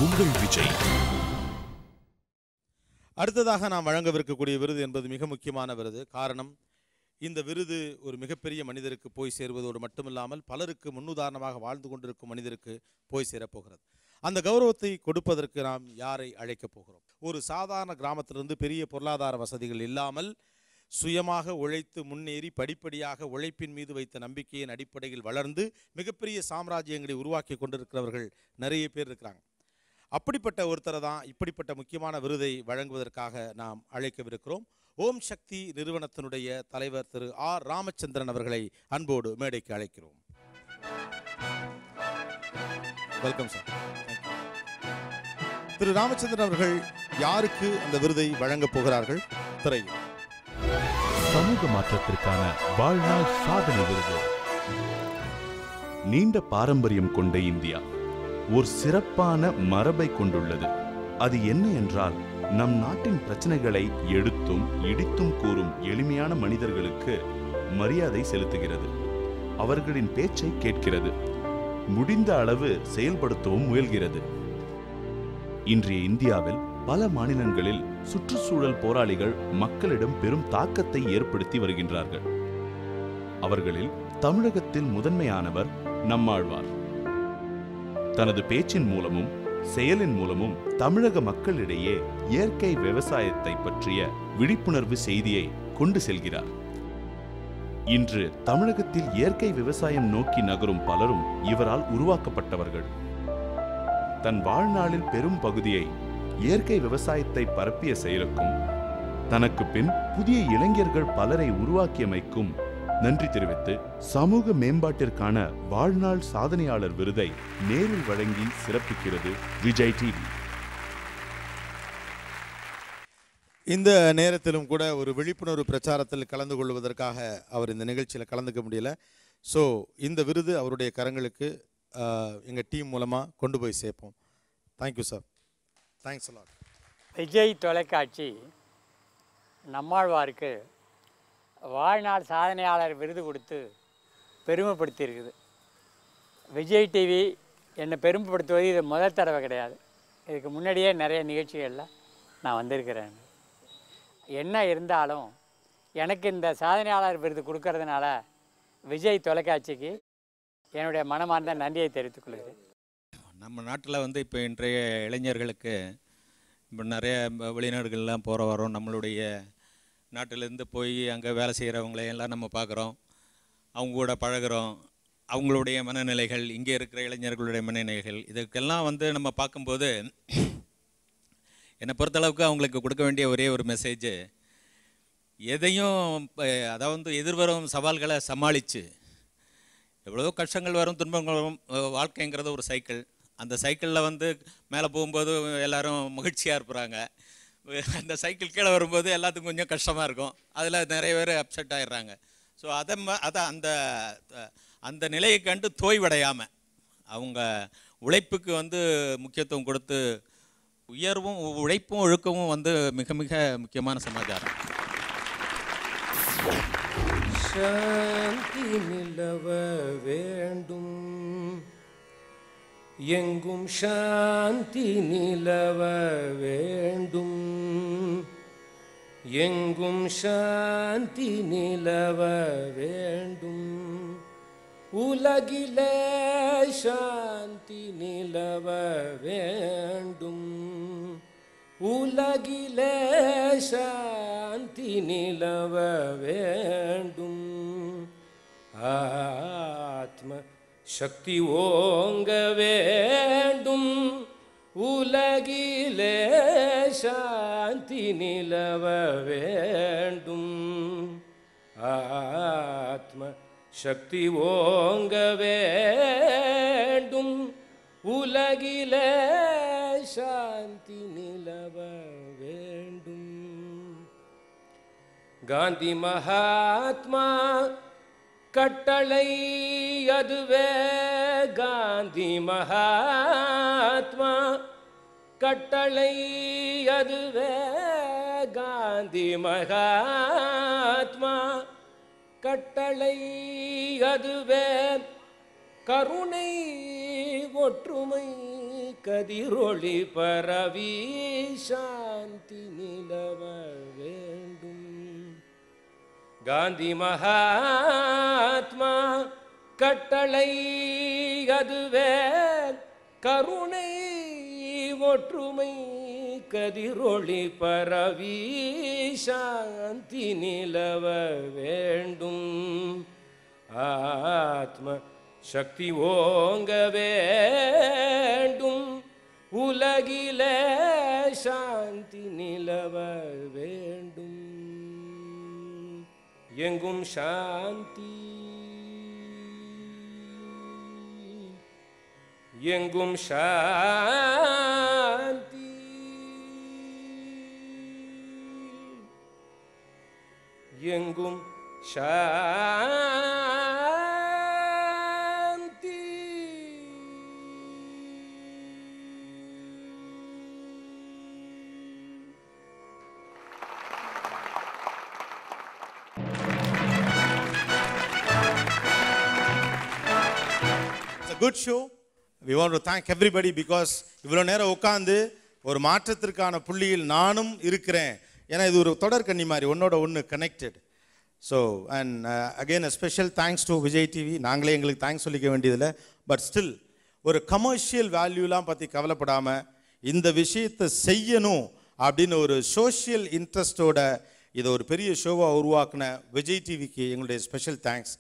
உங்கள் விஜய். அடுத்ததாக நாம் வழங்கவிருக்கக்கூடிய விருது என்பது மிக முக்கியமான விருது. காரணம், இந்த விருது ஒரு மிகப்பெரிய மனிதருக்கு போய் சேருவதோடு மட்டுமில்லாமல் பலருக்கு முன்னுதாரணமாக வாழ்ந்து கொண்டிருக்கும் மனிதருக்கு போய் சேரப்போகிறது. அந்த கௌரவத்தை கொடுப்பதற்கு நாம் யாரை அழைக்கப் போகிறோம்? ஒரு சாதாரண கிராமத்திலிருந்து பெரிய பொருளாதார வசதிகள் இல்லாமல் சுயமாக உழைத்து முன்னேறி படிப்படியாக உழைப்பின் மீது வைத்த நம்பிக்கையின் அடிப்படையில் வளர்ந்து மிகப்பெரிய சாம்ராஜ்யங்களை உருவாக்கி கொண்டிருக்கிறவர்கள் நிறைய பேர் இருக்கிறாங்க. அப்படிப்பட்ட ஒருத்தரை தான் இப்படிப்பட்ட முக்கியமான விருதை வழங்குவதற்காக நாம் அழைக்கவிருக்கிறோம். ஓம் சக்தி நிறுவனத்தினுடைய தலைவர் திரு ஆர் ராமச்சந்திரன் அவர்களை அன்போடு மேடைக்கு அழைக்கிறோம். Welcome sir. திரு ராமச்சந்திரன் அவர்கள் யாருக்கு அந்த விருதை வழங்கப் போகிறார்கள்? திரையில் சமூக மாற்றத்திற்கான வாழ்நாள் சாதனை விருது. நீண்ட பாரம்பரியம் கொண்ட இந்தியா ஒரு சிறப்பான மரபை கொண்டுள்ளது. அது என்ன என்றால், நம் நாட்டின் பிரச்சனைகளை எடுத்தும் இடித்தும் கூறும் எளிமையான மனிதர்களுக்கு மரியாதை செலுத்துகிறது. அவர்களின் பேச்சை கேட்கிறது. முடிந்த அளவு செயல்படுத்தவும் முயல்கிறது. இன்றைய இந்தியாவில் பல மாநிலங்களில் சுற்றுச்சூழல் போராளிகள் மக்களிடம் பெரும் தாக்கத்தை ஏற்படுத்தி வருகின்றார்கள். அவர்களில் தமிழகத்தில் முதன்மையானவர் நம்மாழ்வார். தனது பேச்சின் மூலமும் செயலின் மூலமும் தமிழக மக்களிடையே இயற்கை விவசாயத்தை பற்றிய விழிப்புணர்வு செய்தியை கொண்டு செல்கிறார். இன்று தமிழகத்தில் இயற்கை விவசாயம் நோக்கி நகரும் பலரும் இவரால் உருவாக்கப்பட்டவர்கள். தன் வாழ்நாளில் பெரும் பகுதியை இயற்கை விவசாயத்தை பரப்பிய செயலுக்கும் தனக்கு பின் புதிய இளைஞர்கள் பலரை உருவாக்கியமைக்கும் நன்றி தெரிவித்து சமூக மேம்பாட்டிற்கான வாழ்நாள் சாதனையாளர் விருதை நேரில் வழங்கி சிறப்பிக்கிறது விஜய் டிவி. இந்த நேரத்திலும் கூட ஒரு விழிப்புணர்வு பிரச்சாரத்தில் கலந்து கொள்வதற்காக அவர் இந்த நிகழ்ச்சியில் கலந்துக்க முடியல. ஸோ இந்த விருது அவருடைய கரங்களுக்கு எங்கள் டீம் மூலமாக கொண்டு போய் சேர்ப்போம். Thank you sir. Thanks a lot. Vijay தொலைக்காட்சி நம்மாழ்வாருக்கு வாழ்நாள் சாதனையாளர் விருது கொடுத்து பெருமைப்படுத்தியிருக்குது. விஜய் டிவி என்னை பெருமைப்படுத்துவது இது முதல் தடவை கிடையாது. இதுக்கு முன்னாடியே நிறைய நிகழ்ச்சிகளில் நான் வந்திருக்கிறேன். என்ன இருந்தாலும் எனக்கு இந்த சாதனையாளர் விருது கொடுக்கறதுனால விஜய் தொலைக்காட்சிக்கு என்னுடைய மனமார்ந்த நன்றியை தெரிவித்துக் கொள்கிறேன். நம்ம நாட்டில் வந்து இப்போ இன்றைய இளைஞர்களுக்கு இப்போ நிறைய வெளிநாடுகள்லாம் போகிற வரோம். நம்மளுடைய நாட்டிலேருந்து போய் அங்கே வேலை செய்கிறவங்களையெல்லாம் நம்ம பார்க்குறோம், அவங்க கூட பழகிறோம். அவங்களுடைய மனநிலைகள், இங்கே இருக்கிற இளைஞர்களுடைய மனநிலைகள், இதுக்கெல்லாம் வந்து நம்ம பார்க்கும்போது என்னை பொறுத்தளவுக்கு அவங்களுக்கு கொடுக்க வேண்டிய ஒரே ஒரு மெசேஜ், எதையும் அதாவது எதிர்வரும் சவால்களை சமாளித்து, எவ்வளோ கஷ்டங்கள் வரும், துன்பங்கள் வரும், வாழ்க்கைங்கிறது ஒரு சைக்கிள். அந்த சைக்கிளில் வந்து மேலே போகும்போது எல்லோரும் மகிழ்ச்சியாக இருப்பாங்க. அந்த சைக்கிள் கீழே வரும்போது எல்லாத்துக்கும் கொஞ்சம் கஷ்டமாக இருக்கும். அதில் நிறைய பேர் அப்செட் ஆகிடுறாங்க. ஸோ அதை அந்த நிலையை கண்டு தோய்வடையாமல் அவங்க உழைப்புக்கு வந்து முக்கியத்துவம் கொடுத்து, உயர்வும் உழைப்பும் ஒழுக்கமும் வந்து மிக மிக முக்கியமான சமாச்சாரம். சாந்தி நிலவ வேண்டும், எங்கும் சாந்தி நிலவ வேண்டும், எங்கும் சாந்தி நிலவ வேண்டும், உலகிலே சாந்தி நிலவ வேண்டும், உலகிலே சாந்தி நிலவ வேண்டும், ஆத்ம சக்தி ஓங்க வேண்டும், உலகிலே சாந்தி நிலவ வேண்டும், ஆத்ம சக்தி ஓங்க வேண்டும், உலகிலே சாந்தி நிலவ வேண்டும். காந்தி மகாத்மா கட்டளை அதுவே, காந்தி மகாத்மா கட்டளை அதுவே, காந்தி மகாத்மா கட்டளை அதுவே, கருணை ஒற்றுமை கதிரொளி பரவி சாந்தி நிலவ வேண்டும். காந்தி மகாத்மா கட்டளை அதுவே, கருணை ஒற்றுமை கதிரொளி பரவி சாந்தி நிலவ வேண்டும், ஆத்ம சக்தி ஓங்க வேண்டும், உலகிலே சாந்தி நிலவ வேண்டும், எங்கும் சாந்தி, எங்கும் சாந்தி, எங்கும் சாந்தி. It's a good show. We want to thank everybody because இவ்வளோ நேரம் உட்காந்து ஒரு மாற்றத்திற்கான புள்ளியில் நானும் இருக்கிறேன். ஏன்னா இது ஒரு தொடர் கண்ணி மாதிரி, ஒன்னோட ஒன்று connected. So and again special thanks to Vijay TV. நாங்களே எங்களுக்கு தேங்க்ஸ் சொல்லிக்க வேண்டியதில்லை. பட் ஸ்டில் ஒரு கமர்ஷியல் வேல்யூலாம் பற்றி கவலைப்படாமல் இந்த விஷயத்தை செய்யணும் அப்படின்னு ஒரு சோஷியல் இன்ட்ரெஸ்டோட இதை ஒரு பெரிய ஷோவாக உருவாக்குன விஜய் டிவிக்கு எங்களுடைய ஸ்பெஷல் தேங்க்ஸ்.